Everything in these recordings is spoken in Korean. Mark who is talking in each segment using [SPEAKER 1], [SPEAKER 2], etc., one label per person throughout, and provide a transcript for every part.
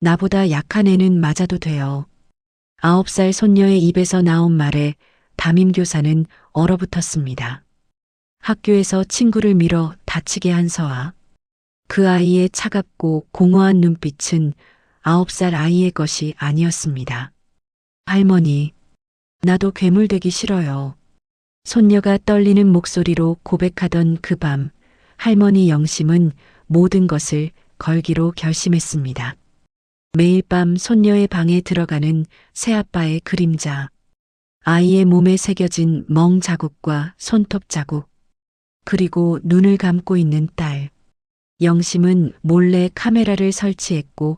[SPEAKER 1] 나보다 약한 애는 맞아도 돼요. 9살 손녀의 입에서 나온 말에 담임교사는 얼어붙었습니다. 학교에서 친구를 밀어 다치게 한 서아. 그 아이의 차갑고 공허한 눈빛은 9살 아이의 것이 아니었습니다. 할머니, 나도 괴물 되기 싫어요. 손녀가 떨리는 목소리로 고백하던 그 밤, 할머니 영심은 모든 것을 걸기로 결심했습니다. 매일 밤 손녀의 방에 들어가는 새아빠의 그림자, 아이의 몸에 새겨진 멍 자국과 손톱 자국, 그리고 눈을 감고 있는 딸. 영심은 몰래 카메라를 설치했고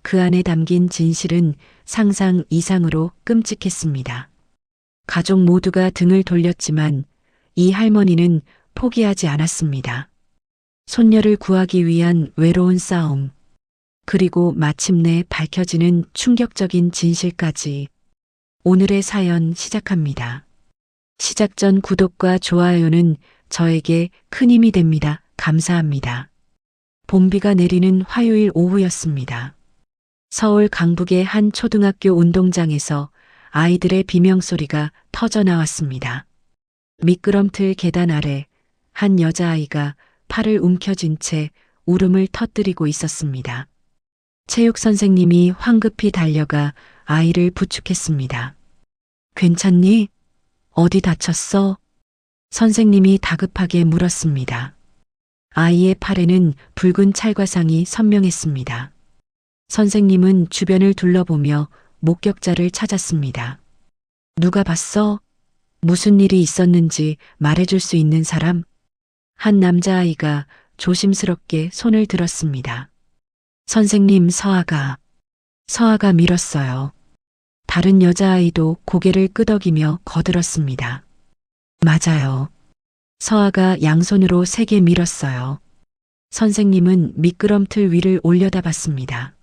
[SPEAKER 1] 그 안에 담긴 진실은 상상 이상으로 끔찍했습니다. 가족 모두가 등을 돌렸지만 이 할머니는 포기하지 않았습니다. 손녀를 구하기 위한 외로운 싸움, 그리고 마침내 밝혀지는 충격적인 진실까지. 오늘의 사연 시작합니다. 시작 전 구독과 좋아요는 저에게 큰 힘이 됩니다. 감사합니다. 봄비가 내리는 화요일 오후였습니다. 서울 강북의 한 초등학교 운동장에서 아이들의 비명소리가 터져 나왔습니다. 미끄럼틀 계단 아래 한 여자아이가 팔을 움켜쥔 채 울음을 터뜨리고 있었습니다. 체육 선생님이 황급히 달려가 아이를 부축했습니다. 괜찮니? 어디 다쳤어? 선생님이 다급하게 물었습니다. 아이의 팔에는 붉은 찰과상이 선명했습니다. 선생님은 주변을 둘러보며 목격자를 찾았습니다. 누가 봤어? 무슨 일이 있었는지 말해줄 수 있는 사람? 한 남자아이가 조심스럽게 손을 들었습니다. 선생님, 서아가 밀었어요. 다른 여자아이도 고개를 끄덕이며 거들었습니다. 맞아요. 서아가 양손으로 세게 밀었어요. 선생님은 미끄럼틀 위를 올려다봤습니다.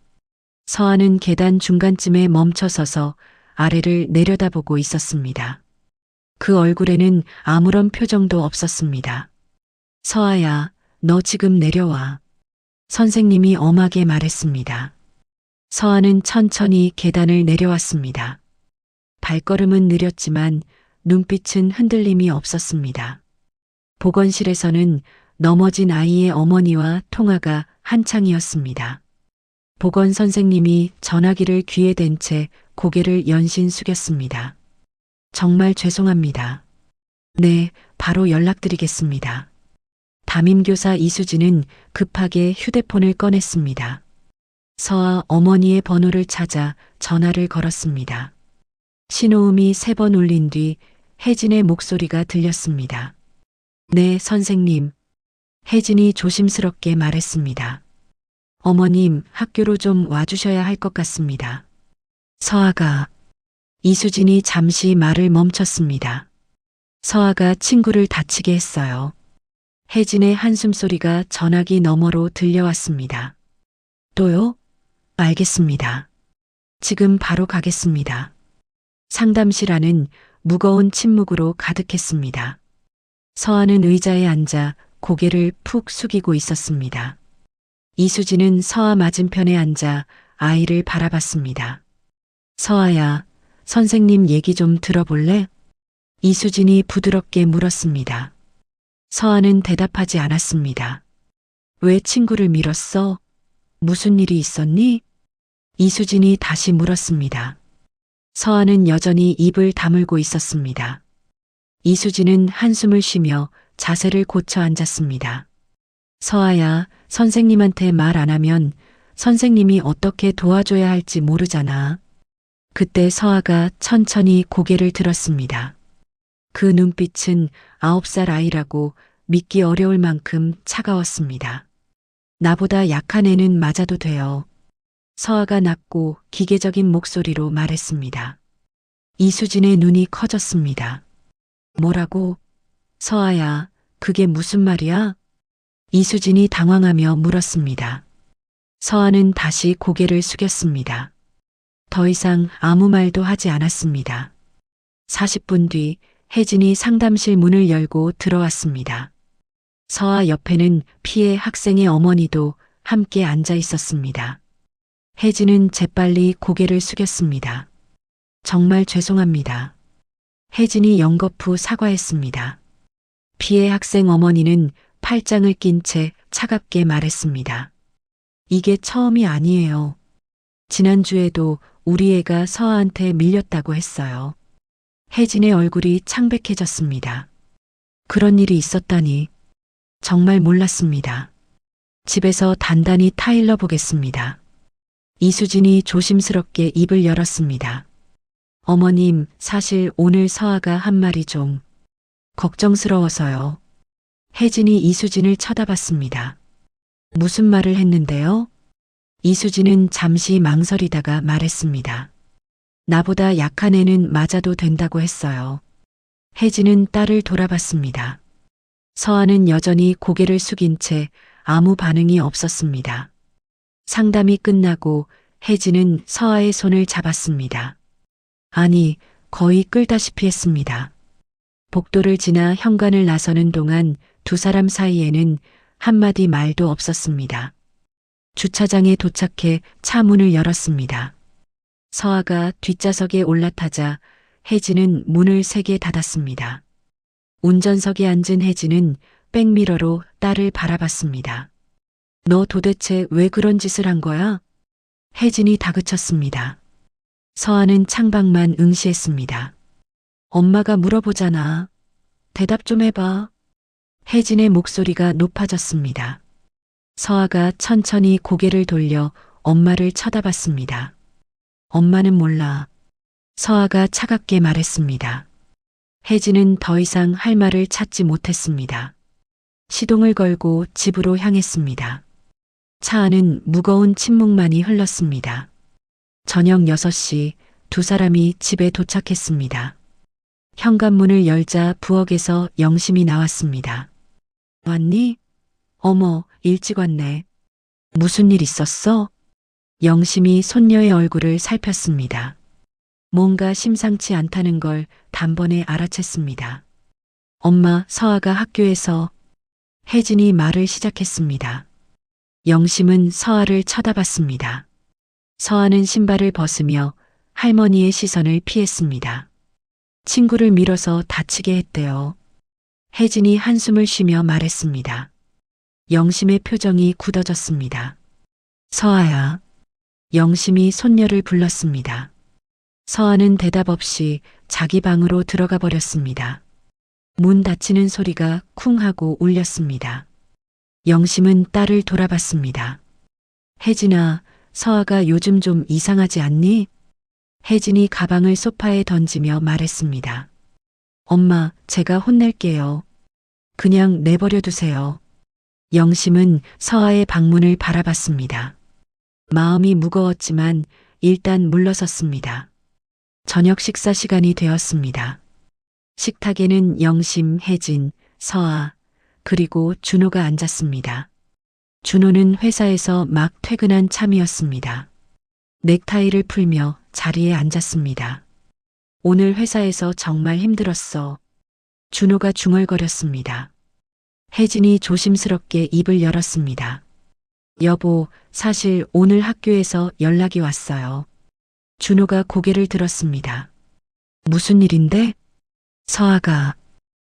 [SPEAKER 1] 서아는 계단 중간쯤에 멈춰서서 아래를 내려다보고 있었습니다. 그 얼굴에는 아무런 표정도 없었습니다. 서아야, 너 지금 내려와. 선생님이 엄하게 말했습니다. 서아는 천천히 계단을 내려왔습니다. 발걸음은 느렸지만 눈빛은 흔들림이 없었습니다. 보건실에서는 넘어진 아이의 어머니와 통화가 한창이었습니다. 보건 선생님이 전화기를 귀에 댄 채 고개를 연신 숙였습니다. 정말 죄송합니다. 네, 바로 연락드리겠습니다. 담임교사 이수진은 급하게 휴대폰을 꺼냈습니다. 서아 어머니의 번호를 찾아 전화를 걸었습니다. 신호음이 3번 울린 뒤 혜진의 목소리가 들렸습니다. 네, 선생님. 혜진이 조심스럽게 말했습니다. 어머님, 학교로 좀 와주셔야 할 것 같습니다. 서아가. 이수진이 잠시 말을 멈췄습니다. 서아가 친구를 다치게 했어요. 혜진의 한숨소리가 전화기 너머로 들려왔습니다. 또요? 알겠습니다. 지금 바로 가겠습니다. 상담실 안은 무거운 침묵으로 가득했습니다. 서아는 의자에 앉아 고개를 푹 숙이고 있었습니다. 이수진은 서아 맞은편에 앉아 아이를 바라봤습니다. 서아야, 선생님 얘기 좀 들어볼래? 이수진이 부드럽게 물었습니다. 서아는 대답하지 않았습니다. 왜 친구를 밀었어? 무슨 일이 있었니? 이수진이 다시 물었습니다. 서아는 여전히 입을 다물고 있었습니다. 이수진은 한숨을 쉬며 자세를 고쳐 앉았습니다. 서아야, 선생님한테 말 안 하면 선생님이 어떻게 도와줘야 할지 모르잖아. 그때 서아가 천천히 고개를 들었습니다. 그 눈빛은 9살 아이라고 믿기 어려울 만큼 차가웠습니다. 나보다 약한 애는 맞아도 돼요. 서아가 낮고 기계적인 목소리로 말했습니다. 이수진의 눈이 커졌습니다. 뭐라고? 서아야, 그게 무슨 말이야? 이수진이 당황하며 물었습니다. 서아는 다시 고개를 숙였습니다. 더 이상 아무 말도 하지 않았습니다. 40분 뒤 혜진이 상담실 문을 열고 들어왔습니다. 서아 옆에는 피해 학생의 어머니도 함께 앉아 있었습니다. 혜진은 재빨리 고개를 숙였습니다. 정말 죄송합니다. 혜진이 연거푸 사과했습니다. 피해 학생 어머니는 팔짱을 낀 채 차갑게 말했습니다. 이게 처음이 아니에요. 지난주에도 우리 애가 서아한테 밀렸다고 했어요. 혜진의 얼굴이 창백해졌습니다. 그런 일이 있었다니 정말 몰랐습니다. 집에서 단단히 타일러 보겠습니다. 이수진이 조심스럽게 입을 열었습니다. 어머님, 사실 오늘 서아가 한 말이 좀 걱정스러워서요. 혜진이 이수진을 쳐다봤습니다. 무슨 말을 했는데요? 이수진은 잠시 망설이다가 말했습니다. 나보다 약한 애는 맞아도 된다고 했어요. 혜진은 딸을 돌아봤습니다. 서아는 여전히 고개를 숙인 채 아무 반응이 없었습니다. 상담이 끝나고 혜진은 서아의 손을 잡았습니다. 아니, 거의 끌다시피 했습니다. 복도를 지나 현관을 나서는 동안 두 사람 사이에는 한마디 말도 없었습니다. 주차장에 도착해 차 문을 열었습니다. 서아가 뒷좌석에 올라타자 혜진은 문을 세게 닫았습니다. 운전석에 앉은 혜진은 백미러로 딸을 바라봤습니다. 너 도대체 왜 그런 짓을 한 거야? 혜진이 다그쳤습니다. 서아는 창밖만 응시했습니다. 엄마가 물어보잖아. 대답 좀 해봐. 혜진의 목소리가 높아졌습니다. 서아가 천천히 고개를 돌려 엄마를 쳐다봤습니다. 엄마는 몰라. 서아가 차갑게 말했습니다. 혜진은 더 이상 할 말을 찾지 못했습니다. 시동을 걸고 집으로 향했습니다. 차 안은 무거운 침묵만이 흘렀습니다. 저녁 6시 두 사람이 집에 도착했습니다. 현관문을 열자 부엌에서 영심이 나왔습니다. 왔니? 어머, 일찍 왔네. 무슨 일 있었어? 영심이 손녀의 얼굴을 살폈습니다. 뭔가 심상치 않다는 걸 단번에 알아챘습니다. 엄마, 서아가 학교에서 혜진이 말을 시작했습니다. 영심은 서아를 쳐다봤습니다. 서아는 신발을 벗으며 할머니의 시선을 피했습니다. 친구를 밀어서 다치게 했대요. 혜진이 한숨을 쉬며 말했습니다. 영심의 표정이 굳어졌습니다. 서아야. 영심이 손녀를 불렀습니다. 서아는 대답 없이 자기 방으로 들어가 버렸습니다. 문 닫히는 소리가 쿵 하고 울렸습니다. 영심은 딸을 돌아봤습니다. 혜진아, 서아가 요즘 좀 이상하지 않니? 혜진이 가방을 소파에 던지며 말했습니다. 엄마, 제가 혼낼게요. 그냥 내버려 두세요. 영심은 서아의 방문을 바라봤습니다. 마음이 무거웠지만 일단 물러섰습니다. 저녁 식사 시간이 되었습니다. 식탁에는 영심, 혜진, 서아, 그리고 준호가 앉았습니다. 준호는 회사에서 막 퇴근한 참이었습니다. 넥타이를 풀며 자리에 앉았습니다. 오늘 회사에서 정말 힘들었어. 준호가 중얼거렸습니다. 혜진이 조심스럽게 입을 열었습니다. 여보, 사실 오늘 학교에서 연락이 왔어요. 준호가 고개를 들었습니다. 무슨 일인데? 서아가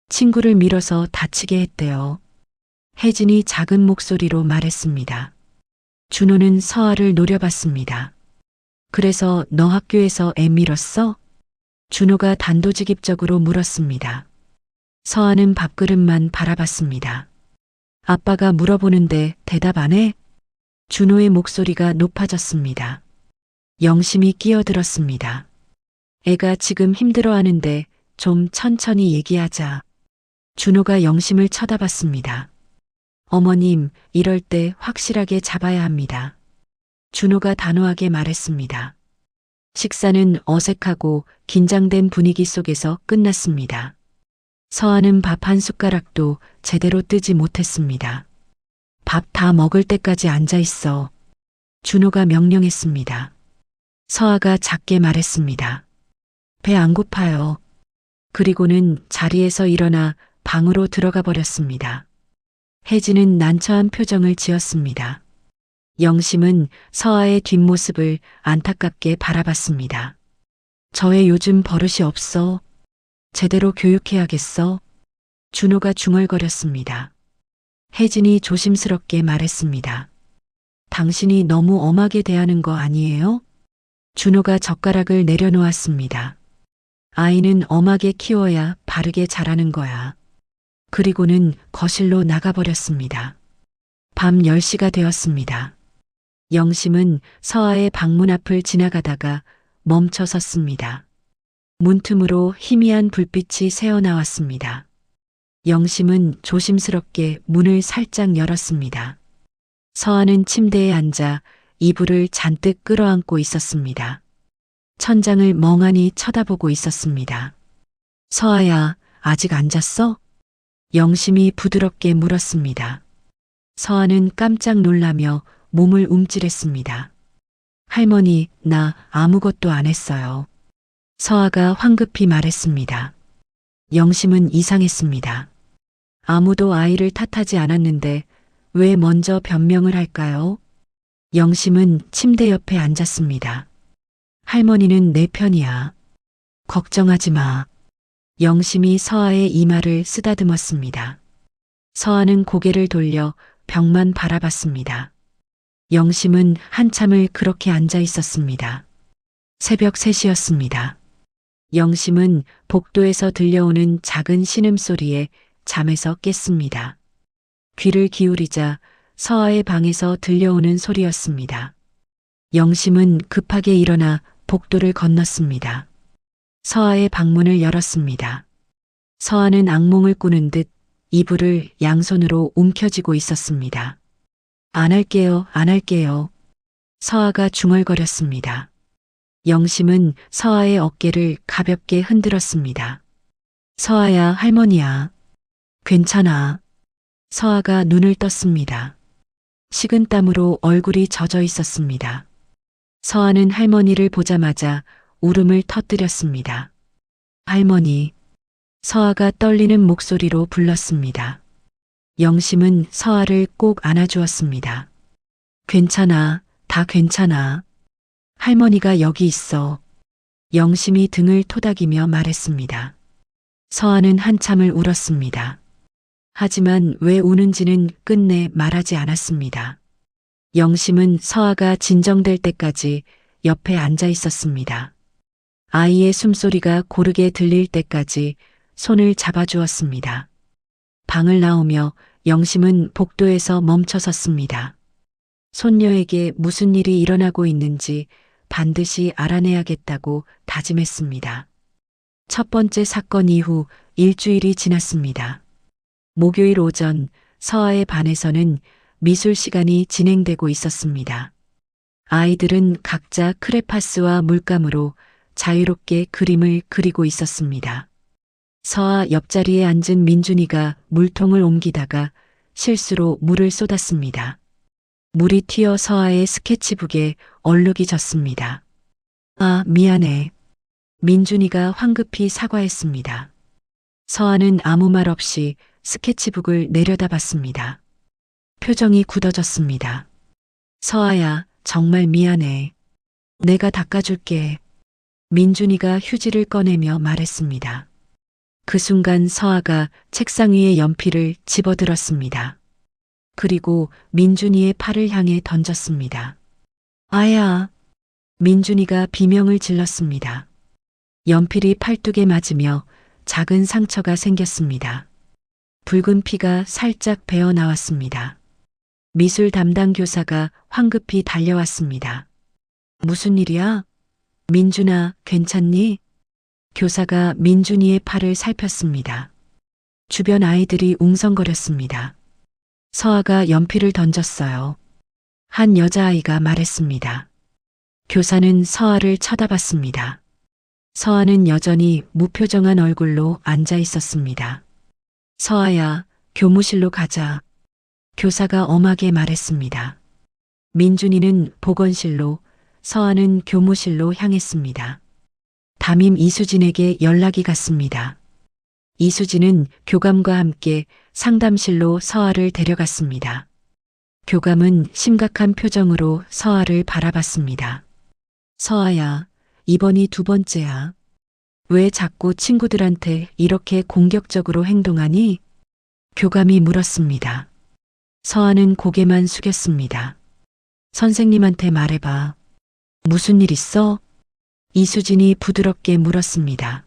[SPEAKER 1] 친구를 밀어서 다치게 했대요. 혜진이 작은 목소리로 말했습니다. 준호는 서아를 노려봤습니다. 그래서 너 학교에서 애 밀었어? 준호가 단도직입적으로 물었습니다. 서아는 밥그릇만 바라봤습니다. 아빠가 물어보는데 대답 안 해? 준호의 목소리가 높아졌습니다. 영심이 끼어들었습니다. 애가 지금 힘들어하는데 좀 천천히 얘기하자. 준호가 영심을 쳐다봤습니다. 어머님, 이럴 때 확실하게 잡아야 합니다. 준호가 단호하게 말했습니다. 식사는 어색하고 긴장된 분위기 속에서 끝났습니다. 서아는 밥 한 숟가락도 제대로 뜨지 못했습니다. 밥 다 먹을 때까지 앉아 있어. 준호가 명령했습니다. 서아가 작게 말했습니다. 배 안 고파요. 그리고는 자리에서 일어나 방으로 들어가 버렸습니다. 혜진은 난처한 표정을 지었습니다. 영심은 서아의 뒷모습을 안타깝게 바라봤습니다. 저의 요즘 버릇이 없어. 제대로 교육해야겠어. 준호가 중얼거렸습니다. 혜진이 조심스럽게 말했습니다. 당신이 너무 엄하게 대하는 거 아니에요? 준호가 젓가락을 내려놓았습니다. 아이는 엄하게 키워야 바르게 자라는 거야. 그리고는 거실로 나가버렸습니다. 밤 10시가 되었습니다. 영심은 서아의 방문 앞을 지나가다가 멈춰 섰습니다. 문틈으로 희미한 불빛이 새어나왔습니다. 영심은 조심스럽게 문을 살짝 열었습니다. 서아는 침대에 앉아 이불을 잔뜩 끌어안고 있었습니다. 천장을 멍하니 쳐다보고 있었습니다. 서아야, 아직 안 잤어? 영심이 부드럽게 물었습니다. 서아는 깜짝 놀라며 몸을 움찔했습니다. 할머니, 나 아무것도 안 했어요. 서아가 황급히 말했습니다. 영심은 이상했습니다. 아무도 아이를 탓하지 않았는데 왜 먼저 변명을 할까요? 영심은 침대 옆에 앉았습니다. 할머니는 내 편이야. 걱정하지 마. 영심이 서아의 이마를 쓰다듬었습니다. 서아는 고개를 돌려 벽만 바라봤습니다. 영심은 한참을 그렇게 앉아 있었습니다. 새벽 3시였습니다. 영심은 복도에서 들려오는 작은 신음소리에 잠에서 깼습니다. 귀를 기울이자 서아의 방에서 들려오는 소리였습니다. 영심은 급하게 일어나 복도를 건넜습니다. 서아의 방문을 열었습니다. 서아는 악몽을 꾸는 듯 이불을 양손으로 움켜쥐고 있었습니다. 안 할게요, 안 할게요. 서아가 중얼거렸습니다. 영심은 서아의 어깨를 가볍게 흔들었습니다. 서아야, 할머니야. 괜찮아. 서아가 눈을 떴습니다. 식은땀으로 얼굴이 젖어 있었습니다. 서아는 할머니를 보자마자 울음을 터뜨렸습니다. 할머니. 서아가 떨리는 목소리로 불렀습니다. 영심은 서아를 꼭 안아주었습니다. 괜찮아, 다 괜찮아. 할머니가 여기 있어. 영심이 등을 토닥이며 말했습니다. 서아는 한참을 울었습니다. 하지만 왜 우는지는 끝내 말하지 않았습니다. 영심은 서아가 진정될 때까지 옆에 앉아 있었습니다. 아이의 숨소리가 고르게 들릴 때까지 손을 잡아주었습니다. 방을 나오며 영심은 복도에서 멈춰 섰습니다. 손녀에게 무슨 일이 일어나고 있는지 반드시 알아내야겠다고 다짐했습니다. 첫 번째 사건 이후 일주일이 지났습니다. 목요일 오전 서아의 반에서는 미술 시간이 진행되고 있었습니다. 아이들은 각자 크레파스와 물감으로 자유롭게 그림을 그리고 있었습니다. 서아 옆자리에 앉은 민준이가 물통을 옮기다가 실수로 물을 쏟았습니다. 물이 튀어 서아의 스케치북에 얼룩이 졌습니다. 아, 미안해. 민준이가 황급히 사과했습니다. 서아는 아무 말 없이 스케치북을 내려다봤습니다. 표정이 굳어졌습니다. 서아야, 정말 미안해. 내가 닦아줄게. 민준이가 휴지를 꺼내며 말했습니다. 그 순간 서아가 책상 위에 연필을 집어들었습니다. 그리고 민준이의 팔을 향해 던졌습니다. 아야! 민준이가 비명을 질렀습니다. 연필이 팔뚝에 맞으며 작은 상처가 생겼습니다. 붉은 피가 살짝 배어 나왔습니다. 미술 담당 교사가 황급히 달려왔습니다. 무슨 일이야? 민준아, 괜찮니? 교사가 민준이의 팔을 살폈습니다. 주변 아이들이 웅성거렸습니다. 서아가 연필을 던졌어요. 한 여자아이가 말했습니다. 교사는 서아를 쳐다봤습니다. 서아는 여전히 무표정한 얼굴로 앉아 있었습니다. 서아야, 교무실로 가자. 교사가 엄하게 말했습니다. 민준이는 보건실로, 서아는 교무실로 향했습니다. 담임 이수진에게 연락이 갔습니다. 이수진은 교감과 함께 상담실로 서아를 데려갔습니다. 교감은 심각한 표정으로 서아를 바라봤습니다. 서아야, 이번이 두 번째야. 왜 자꾸 친구들한테 이렇게 공격적으로 행동하니? 교감이 물었습니다. 서아는 고개만 숙였습니다. 선생님한테 말해봐. 무슨 일 있어? 이수진이 부드럽게 물었습니다.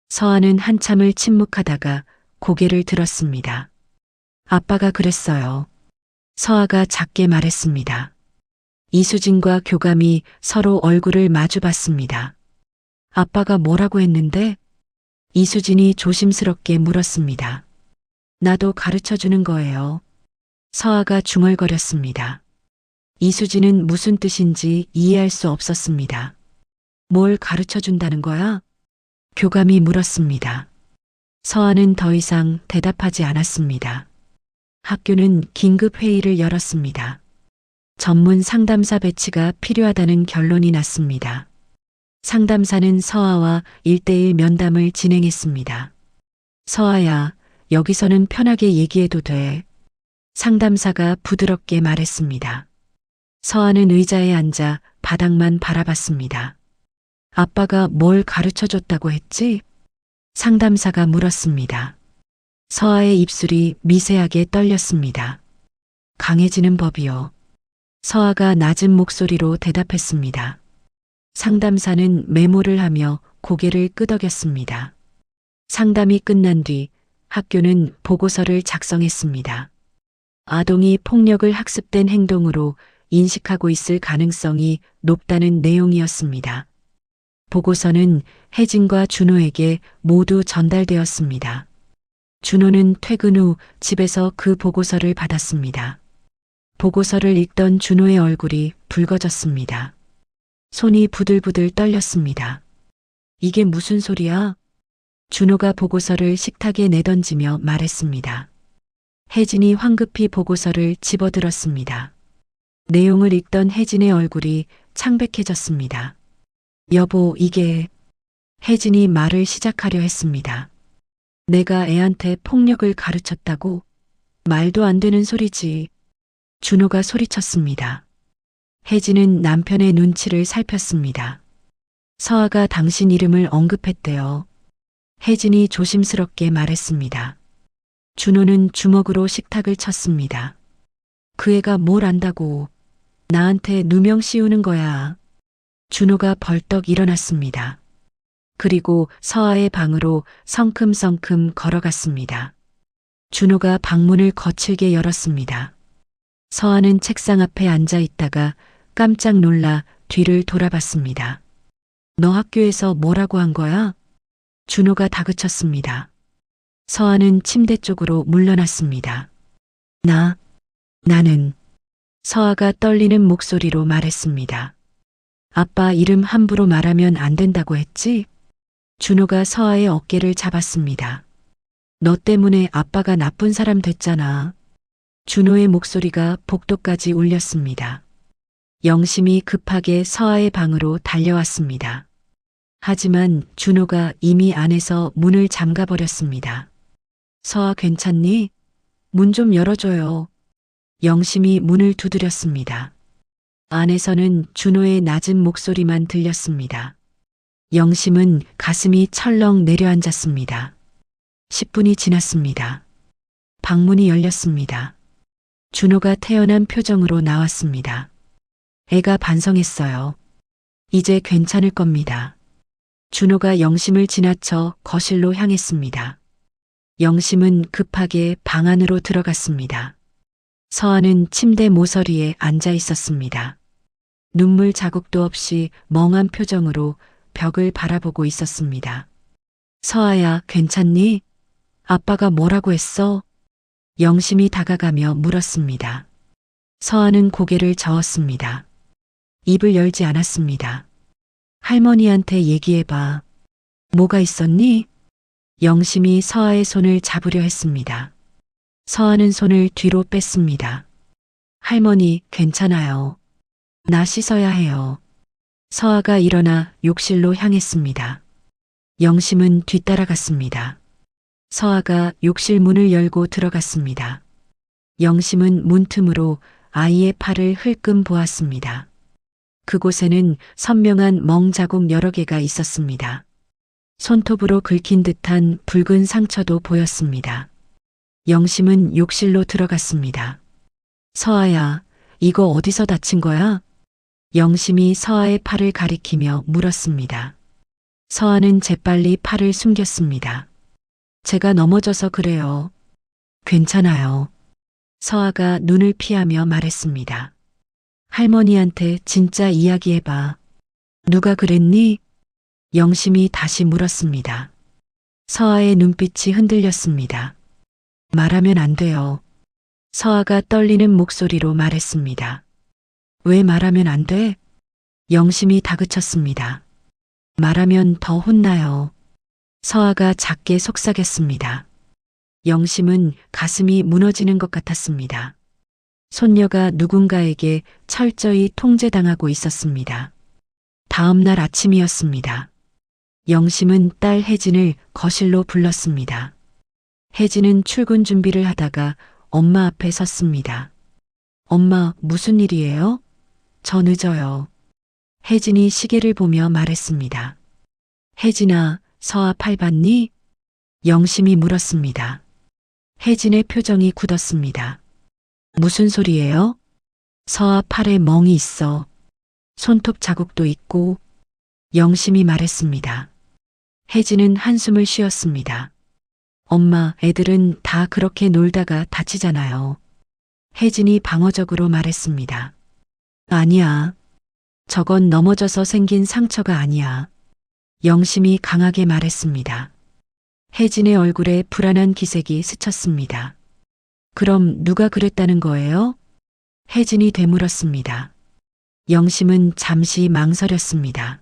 [SPEAKER 1] 서아는 한참을 침묵하다가 고개를 들었습니다. 아빠가 그랬어요. 서아가 작게 말했습니다. 이수진과 교감이 서로 얼굴을 마주 봤습니다. 아빠가 뭐라고 했는데? 이수진이 조심스럽게 물었습니다. 나도 가르쳐 주는 거예요. 서아가 중얼거렸습니다. 이수진은 무슨 뜻인지 이해할 수 없었습니다. 뭘 가르쳐 준다는 거야? 교감이 물었습니다. 서아는 더 이상 대답하지 않았습니다. 학교는 긴급 회의를 열었습니다. 전문 상담사 배치가 필요하다는 결론이 났습니다. 상담사는 서아와 1:1 면담을 진행했습니다. 서아야, 여기서는 편하게 얘기해도 돼. 상담사가 부드럽게 말했습니다. 서아는 의자에 앉아 바닥만 바라봤습니다. 아빠가 뭘 가르쳐 줬다고 했지? 상담사가 물었습니다. 서아의 입술이 미세하게 떨렸습니다. 강해지는 법이요. 서아가 낮은 목소리로 대답했습니다. 상담사는 메모를 하며 고개를 끄덕였습니다. 상담이 끝난 뒤 학교는 보고서를 작성했습니다. 아동이 폭력을 학습된 행동으로 인식하고 있을 가능성이 높다는 내용이었습니다. 보고서는 혜진과 준호에게 모두 전달되었습니다. 준호는 퇴근 후 집에서 그 보고서를 받았습니다. 보고서를 읽던 준호의 얼굴이 붉어졌습니다. 손이 부들부들 떨렸습니다. 이게 무슨 소리야? 준호가 보고서를 식탁에 내던지며 말했습니다. 혜진이 황급히 보고서를 집어들었습니다. 내용을 읽던 혜진의 얼굴이 창백해졌습니다. 여보, 이게... 혜진이 말을 시작하려 했습니다. 내가 애한테 폭력을 가르쳤다고? 말도 안 되는 소리지. 준호가 소리쳤습니다. 혜진은 남편의 눈치를 살폈습니다. 서아가 당신 이름을 언급했대요. 혜진이 조심스럽게 말했습니다. 준호는 주먹으로 식탁을 쳤습니다. 그 애가 뭘 안다고. 나한테 누명 씌우는 거야. 준호가 벌떡 일어났습니다. 그리고 서아의 방으로 성큼성큼 걸어갔습니다. 준호가 방문을 거칠게 열었습니다. 서아는 책상 앞에 앉아 있다가 깜짝 놀라 뒤를 돌아봤습니다. 너 학교에서 뭐라고 한 거야? 준호가 다그쳤습니다. 서아는 침대 쪽으로 물러났습니다. 나는 서아가 떨리는 목소리로 말했습니다. 아빠 이름 함부로 말하면 안 된다고 했지? 준호가 서아의 어깨를 잡았습니다. 너 때문에 아빠가 나쁜 사람 됐잖아. 준호의 목소리가 복도까지 울렸습니다. 영심이 급하게 서아의 방으로 달려왔습니다. 하지만 준호가 이미 안에서 문을 잠가버렸습니다. 서아 괜찮니? 문 좀 열어줘요. 영심이 문을 두드렸습니다. 안에서는 준호의 낮은 목소리만 들렸습니다. 영심은 가슴이 철렁 내려앉았습니다. 10분이 지났습니다. 방문이 열렸습니다. 준호가 태연한 표정으로 나왔습니다. 애가 반성했어요. 이제 괜찮을 겁니다. 준호가 영심을 지나쳐 거실로 향했습니다. 영심은 급하게 방 안으로 들어갔습니다. 서아는 침대 모서리에 앉아 있었습니다. 눈물 자국도 없이 멍한 표정으로 벽을 바라보고 있었습니다. 서아야, 괜찮니? 아빠가 뭐라고 했어? 영심이 다가가며 물었습니다. 서아는 고개를 저었습니다. 입을 열지 않았습니다. 할머니한테 얘기해봐. 뭐가 있었니? 영심이 서아의 손을 잡으려 했습니다. 서아는 손을 뒤로 뺐습니다. 할머니, 괜찮아요. 나 씻어야 해요. 서아가 일어나 욕실로 향했습니다. 영심은 뒤따라갔습니다. 서아가 욕실 문을 열고 들어갔습니다. 영심은 문틈으로 아이의 팔을 흘끔 보았습니다. 그곳에는 선명한 멍 자국 여러 개가 있었습니다. 손톱으로 긁힌 듯한 붉은 상처도 보였습니다. 영심은 욕실로 들어갔습니다. 서아야, 이거 어디서 다친 거야? 영심이 서아의 팔을 가리키며 물었습니다. 서아는 재빨리 팔을 숨겼습니다. 제가 넘어져서 그래요. 괜찮아요. 서아가 눈을 피하며 말했습니다. 할머니한테 진짜 이야기해봐. 누가 그랬니? 영심이 다시 물었습니다. 서아의 눈빛이 흔들렸습니다. 말하면 안 돼요. 서아가 떨리는 목소리로 말했습니다. 왜 말하면 안 돼? 영심이 다그쳤습니다. 말하면 더 혼나요. 서아가 작게 속삭였습니다. 영심은 가슴이 무너지는 것 같았습니다. 손녀가 누군가에게 철저히 통제당하고 있었습니다. 다음 날 아침이었습니다. 영심은 딸 혜진을 거실로 불렀습니다. 혜진은 출근 준비를 하다가 엄마 앞에 섰습니다. 엄마, 무슨 일이에요? 저 늦어요. 혜진이 시계를 보며 말했습니다. 혜진아, 서아 팔 봤니? 영심이 물었습니다. 혜진의 표정이 굳었습니다. 무슨 소리예요? 서아 팔에 멍이 있어. 손톱 자국도 있고. 영심이 말했습니다. 혜진은 한숨을 쉬었습니다. 엄마, 애들은 다 그렇게 놀다가 다치잖아요. 혜진이 방어적으로 말했습니다. 아니야. 저건 넘어져서 생긴 상처가 아니야. 영심이 강하게 말했습니다. 혜진의 얼굴에 불안한 기색이 스쳤습니다. 그럼 누가 그랬다는 거예요? 혜진이 되물었습니다. 영심은 잠시 망설였습니다.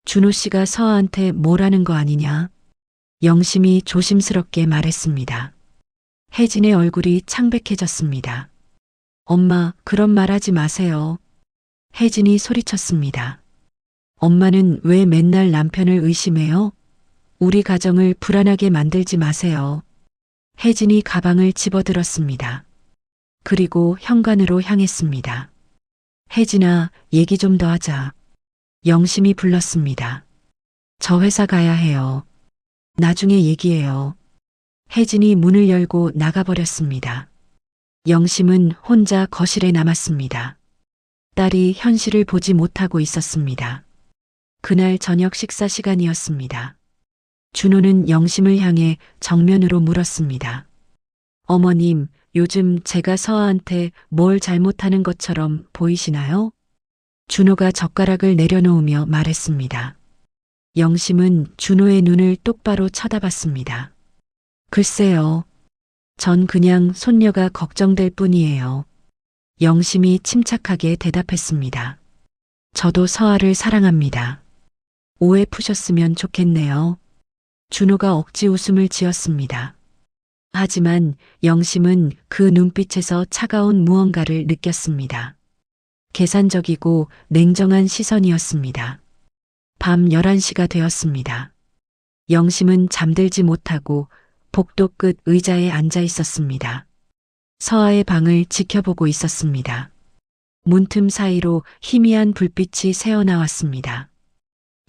[SPEAKER 1] 준호 씨가 서아한테 뭐라는 거 아니냐? 영심이 조심스럽게 말했습니다. 혜진의 얼굴이 창백해졌습니다. 엄마, 그런 말 하지 마세요. 혜진이 소리쳤습니다. 엄마는 왜 맨날 남편을 의심해요? 우리 가정을 불안하게 만들지 마세요. 혜진이 가방을 집어들었습니다. 그리고 현관으로 향했습니다. 혜진아, 얘기 좀 더 하자. 영심이 불렀습니다. 저 회사 가야 해요. 나중에 얘기해요. 혜진이 문을 열고 나가버렸습니다. 영심은 혼자 거실에 남았습니다. 딸이 현실을 보지 못하고 있었습니다. 그날 저녁 식사 시간이었습니다. 준호는 영심을 향해 정면으로 물었습니다. 어머님, 요즘 제가 서아한테 뭘 잘못하는 것처럼 보이시나요? 준호가 젓가락을 내려놓으며 말했습니다. 영심은 준호의 눈을 똑바로 쳐다봤습니다. 글쎄요. 전 그냥 손녀가 걱정될 뿐이에요. 영심이 침착하게 대답했습니다. 저도 서아를 사랑합니다. 오해 푸셨으면 좋겠네요. 준호가 억지 웃음을 지었습니다. 하지만 영심은 그 눈빛에서 차가운 무언가를 느꼈습니다. 계산적이고 냉정한 시선이었습니다. 밤 11시가 되었습니다. 영심은 잠들지 못하고 복도 끝 의자에 앉아 있었습니다. 서아의 방을 지켜보고 있었습니다. 문틈 사이로 희미한 불빛이 새어나왔습니다.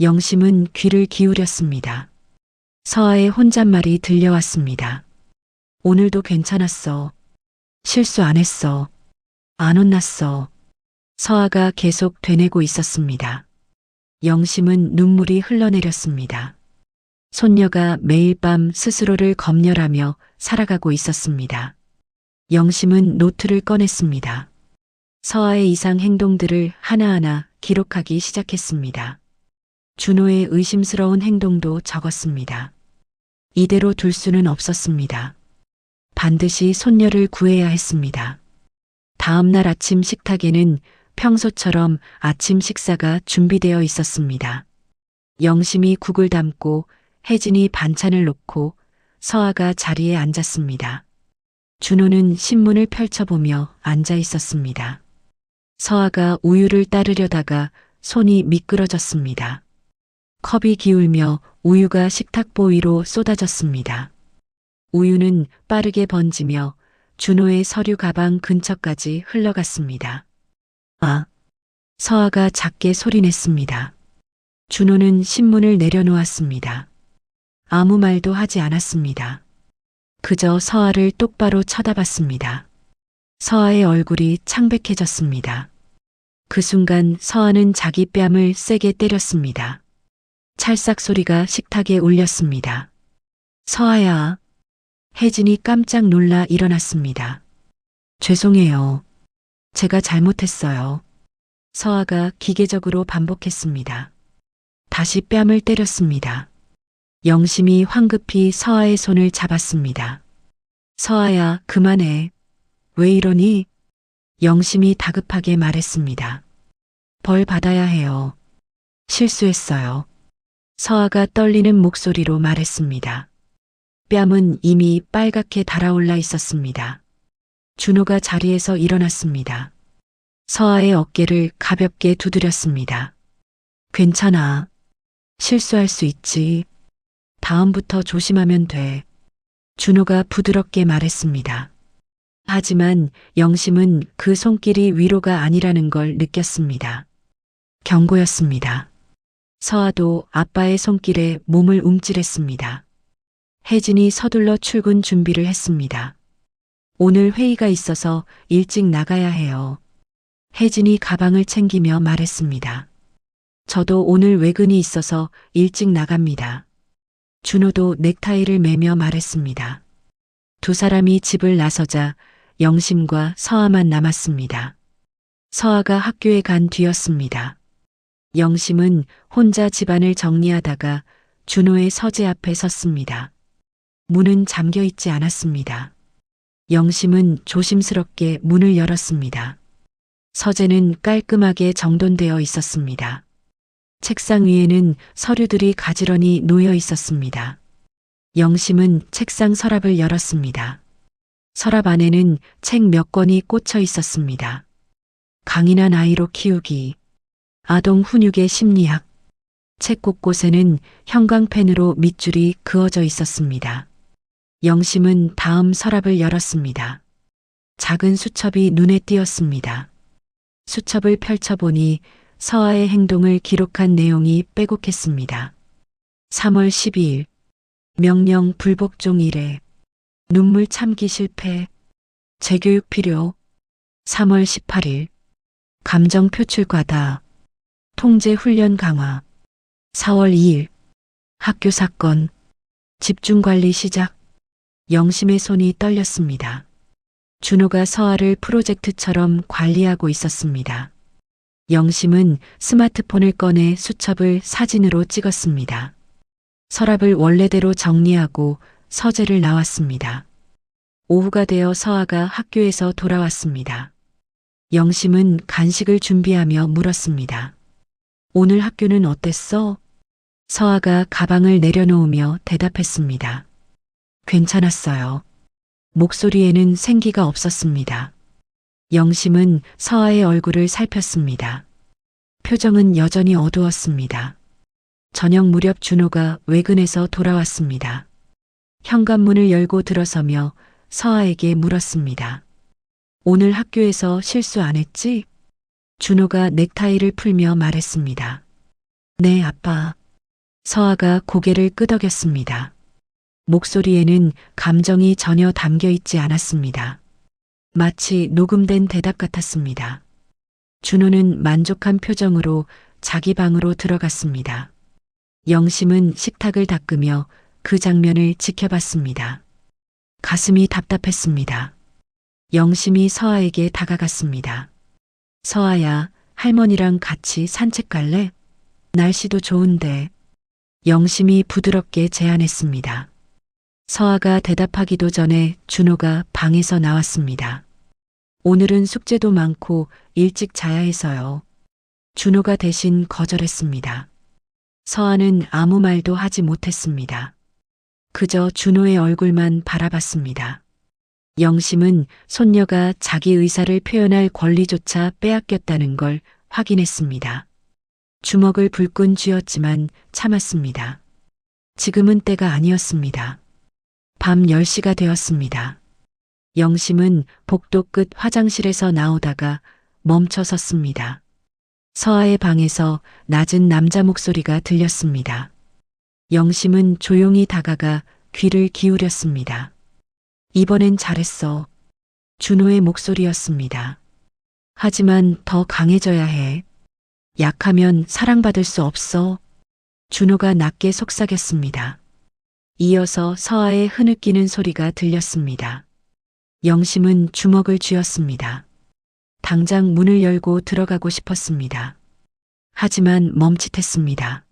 [SPEAKER 1] 영심은 귀를 기울였습니다. 서아의 혼잣말이 들려왔습니다. 오늘도 괜찮았어. 실수 안 했어. 안 혼났어. 서아가 계속 되뇌고 있었습니다. 영심은 눈물이 흘러내렸습니다. 손녀가 매일 밤 스스로를 검열하며 살아가고 있었습니다. 영심은 노트를 꺼냈습니다. 서아의 이상 행동들을 하나하나 기록하기 시작했습니다. 준호의 의심스러운 행동도 적었습니다. 이대로 둘 수는 없었습니다. 반드시 손녀를 구해야 했습니다. 다음 날 아침 식탁에는 평소처럼 아침 식사가 준비되어 있었습니다. 영심이 국을 담고 혜진이 반찬을 놓고 서아가 자리에 앉았습니다. 준호는 신문을 펼쳐보며 앉아 있었습니다. 서아가 우유를 따르려다가 손이 미끄러졌습니다. 컵이 기울며 우유가 식탁보 위로 쏟아졌습니다. 우유는 빠르게 번지며 준호의 서류 가방 근처까지 흘러갔습니다. 아! 서아가 작게 소리냈습니다. 준호는 신문을 내려놓았습니다. 아무 말도 하지 않았습니다. 그저 서아를 똑바로 쳐다봤습니다. 서아의 얼굴이 창백해졌습니다. 그 순간 서아는 자기 뺨을 세게 때렸습니다. 찰싹 소리가 식탁에 울렸습니다. 서아야. 혜진이 깜짝 놀라 일어났습니다. 죄송해요. 제가 잘못했어요. 서아가 기계적으로 반복했습니다. 다시 뺨을 때렸습니다. 영심이 황급히 서아의 손을 잡았습니다. 서아야, 그만해. 왜 이러니? 영심이 다급하게 말했습니다. 벌 받아야 해요. 실수했어요. 서아가 떨리는 목소리로 말했습니다. 뺨은 이미 빨갛게 달아올라 있었습니다. 준호가 자리에서 일어났습니다. 서아의 어깨를 가볍게 두드렸습니다. 괜찮아. 실수할 수 있지. 다음부터 조심하면 돼. 준호가 부드럽게 말했습니다. 하지만 영심은 그 손길이 위로가 아니라는 걸 느꼈습니다. 경고였습니다. 서아도 아빠의 손길에 몸을 움찔했습니다. 혜진이 서둘러 출근 준비를 했습니다. 오늘 회의가 있어서 일찍 나가야 해요. 혜진이 가방을 챙기며 말했습니다. 저도 오늘 외근이 있어서 일찍 나갑니다. 준호도 넥타이를 매며 말했습니다. 두 사람이 집을 나서자 영심과 서아만 남았습니다. 서아가 학교에 간 뒤였습니다. 영심은 혼자 집안을 정리하다가 준호의 서재 앞에 섰습니다. 문은 잠겨 있지 않았습니다. 영심은 조심스럽게 문을 열었습니다. 서재는 깔끔하게 정돈되어 있었습니다. 책상 위에는 서류들이 가지런히 놓여 있었습니다. 영심은 책상 서랍을 열었습니다. 서랍 안에는 책 몇 권이 꽂혀 있었습니다. 강인한 아이로 키우기, 아동 훈육의 심리학, 책 곳곳에는 형광펜으로 밑줄이 그어져 있었습니다. 영심은 다음 서랍을 열었습니다. 작은 수첩이 눈에 띄었습니다. 수첩을 펼쳐보니 서아의 행동을 기록한 내용이 빼곡했습니다. 3월 12일 명령 불복종 1회 눈물 참기 실패 재교육 필요 3월 18일 감정 표출 과다 통제 훈련 강화 4월 2일 학교 사건 집중 관리 시작 영심의 손이 떨렸습니다. 준호가 서아를 프로젝트처럼 관리하고 있었습니다. 영심은 스마트폰을 꺼내 수첩을 사진으로 찍었습니다. 서랍을 원래대로 정리하고 서재를 나왔습니다. 오후가 되어 서아가 학교에서 돌아왔습니다. 영심은 간식을 준비하며 물었습니다. 오늘 학교는 어땠어? 서아가 가방을 내려놓으며 대답했습니다. 괜찮았어요. 목소리에는 생기가 없었습니다. 영심은 서아의 얼굴을 살폈습니다. 표정은 여전히 어두웠습니다. 저녁 무렵 준호가 외근에서 돌아왔습니다. 현관문을 열고 들어서며 서아에게 물었습니다. 오늘 학교에서 실수 안 했지? 준호가 넥타이를 풀며 말했습니다. 네, 아빠. 서아가 고개를 끄덕였습니다. 목소리에는 감정이 전혀 담겨 있지 않았습니다. 마치 녹음된 대답 같았습니다. 준호는 만족한 표정으로 자기 방으로 들어갔습니다. 영심은 식탁을 닦으며 그 장면을 지켜봤습니다. 가슴이 답답했습니다. 영심이 서아에게 다가갔습니다. 서아야, 할머니랑 같이 산책 갈래? 날씨도 좋은데. 영심이 부드럽게 제안했습니다. 서아가 대답하기도 전에 준호가 방에서 나왔습니다. 오늘은 숙제도 많고 일찍 자야 해서요. 준호가 대신 거절했습니다. 서아는 아무 말도 하지 못했습니다. 그저 준호의 얼굴만 바라봤습니다. 영심은 손녀가 자기 의사를 표현할 권리조차 빼앗겼다는 걸 확인했습니다. 주먹을 불끈 쥐었지만 참았습니다. 지금은 때가 아니었습니다. 밤 10시가 되었습니다. 영심은 복도 끝 화장실에서 나오다가 멈춰 섰습니다. 서아의 방에서 낮은 남자 목소리가 들렸습니다. 영심은 조용히 다가가 귀를 기울였습니다. 이번엔 잘했어. 준호의 목소리였습니다. 하지만 더 강해져야 해. 약하면 사랑받을 수 없어. 준호가 낮게 속삭였습니다. 이어서 서아의 흐느끼는 소리가 들렸습니다. 영심은 주먹을 쥐었습니다. 당장 문을 열고 들어가고 싶었습니다. 하지만 멈칫했습니다.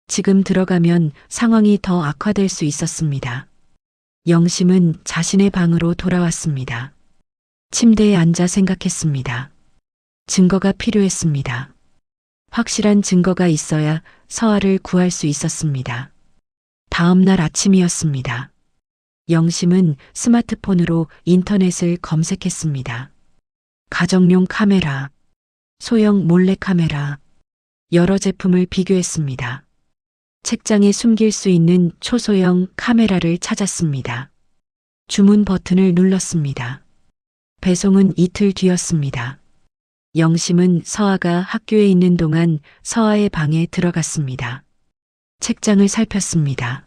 [SPEAKER 1] 지금 들어가면 상황이 더 악화될 수 있었습니다. 영심은 자신의 방으로 돌아왔습니다. 침대에 앉아 생각했습니다. 증거가 필요했습니다. 확실한 증거가 있어야 서아를 구할 수 있었습니다. 다음 날 아침이었습니다. 영심은 스마트폰으로 인터넷을 검색했습니다. 가정용 카메라, 소형 몰래카메라, 여러 제품을 비교했습니다. 책장에 숨길 수 있는 초소형 카메라를 찾았습니다. 주문 버튼을 눌렀습니다. 배송은 이틀 뒤였습니다. 영심은 서아가 학교에 있는 동안 서아의 방에 들어갔습니다. 책장을 살폈습니다.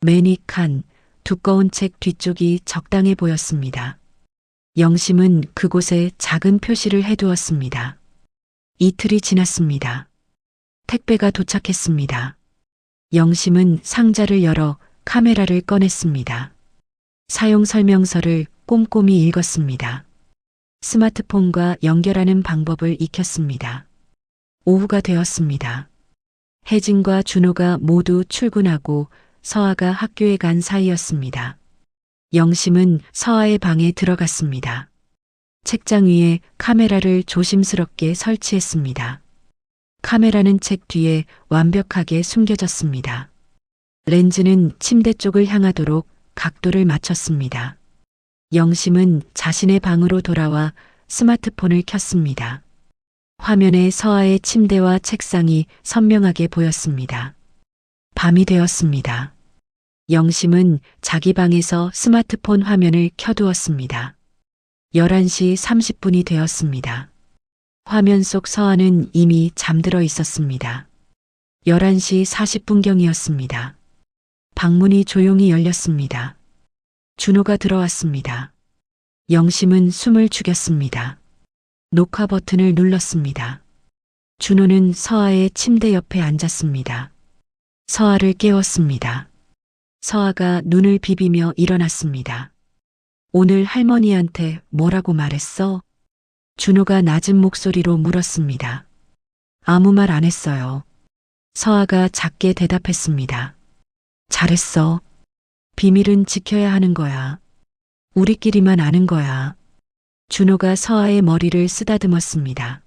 [SPEAKER 1] 매닉한 두꺼운 책 뒤쪽이 적당해 보였습니다. 영심은 그곳에 작은 표시를 해두었습니다. 이틀이 지났습니다. 택배가 도착했습니다. 영심은 상자를 열어 카메라를 꺼냈습니다. 사용 설명서를 꼼꼼히 읽었습니다. 스마트폰과 연결하는 방법을 익혔습니다. 오후가 되었습니다. 혜진과 준호가 모두 출근하고 서아가 학교에 간 사이였습니다. 영심은 서아의 방에 들어갔습니다. 책장 위에 카메라를 조심스럽게 설치했습니다. 카메라는 책 뒤에 완벽하게 숨겨졌습니다. 렌즈는 침대 쪽을 향하도록 각도를 맞췄습니다. 영심은 자신의 방으로 돌아와 스마트폰을 켰습니다. 화면에 서아의 침대와 책상이 선명하게 보였습니다. 밤이 되었습니다. 영심은 자기 방에서 스마트폰 화면을 켜두었습니다. 11시 30분이 되었습니다. 화면 속 서아는 이미 잠들어 있었습니다. 11시 40분경이었습니다. 방문이 조용히 열렸습니다. 준호가 들어왔습니다. 영심은 숨을 죽였습니다. 녹화 버튼을 눌렀습니다. 준호는 서아의 침대 옆에 앉았습니다. 서아를 깨웠습니다. 서아가 눈을 비비며 일어났습니다. 오늘 할머니한테 뭐라고 말했어? 준호가 낮은 목소리로 물었습니다. 아무 말 안 했어요. 서아가 작게 대답했습니다. 잘했어. 비밀은 지켜야 하는 거야. 우리끼리만 아는 거야. 준호가 서아의 머리를 쓰다듬었습니다.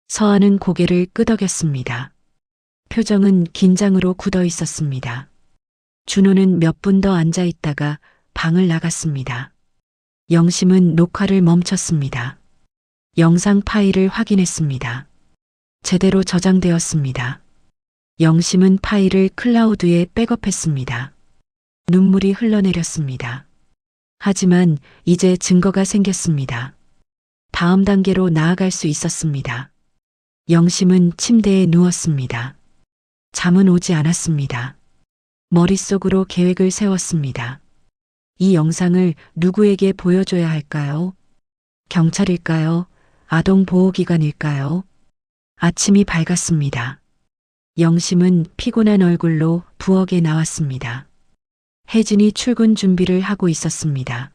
[SPEAKER 1] 서아는 고개를 끄덕였습니다. 표정은 긴장으로 굳어 있었습니다. 준호는 몇 분 더 앉아 있다가 방을 나갔습니다. 영심은 녹화를 멈췄습니다. 영상 파일을 확인했습니다. 제대로 저장되었습니다. 영심은 파일을 클라우드에 백업했습니다. 눈물이 흘러내렸습니다. 하지만 이제 증거가 생겼습니다. 다음 단계로 나아갈 수 있었습니다. 영심은 침대에 누웠습니다. 잠은 오지 않았습니다. 머릿속으로 계획을 세웠습니다. 이 영상을 누구에게 보여줘야 할까요? 경찰일까요? 아동보호기관일까요? 아침이 밝았습니다. 영심은 피곤한 얼굴로 부엌에 나왔습니다. 혜진이 출근 준비를 하고 있었습니다.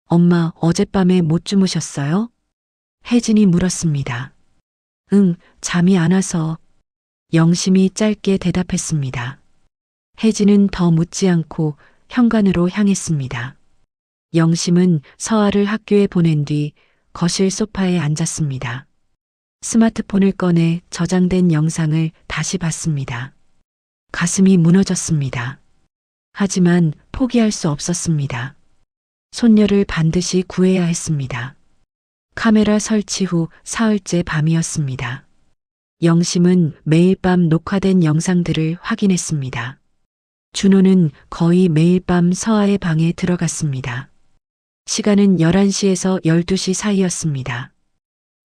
[SPEAKER 1] 엄마, 어젯밤에 못 주무셨어요? 혜진이 물었습니다. 응, 잠이 안 와서. 영심이 짧게 대답했습니다. 혜진은 더 묻지 않고 현관으로 향했습니다. 영심은 서아를 학교에 보낸 뒤 거실 소파에 앉았습니다. 스마트폰을 꺼내 저장된 영상을 다시 봤습니다. 가슴이 무너졌습니다. 하지만 포기할 수 없었습니다. 손녀를 반드시 구해야 했습니다. 카메라 설치 후 사흘째 밤이었습니다. 영심은 매일 밤 녹화된 영상들을 확인했습니다. 준호는 거의 매일 밤 서아의 방에 들어갔습니다. 시간은 11시에서 12시 사이였습니다.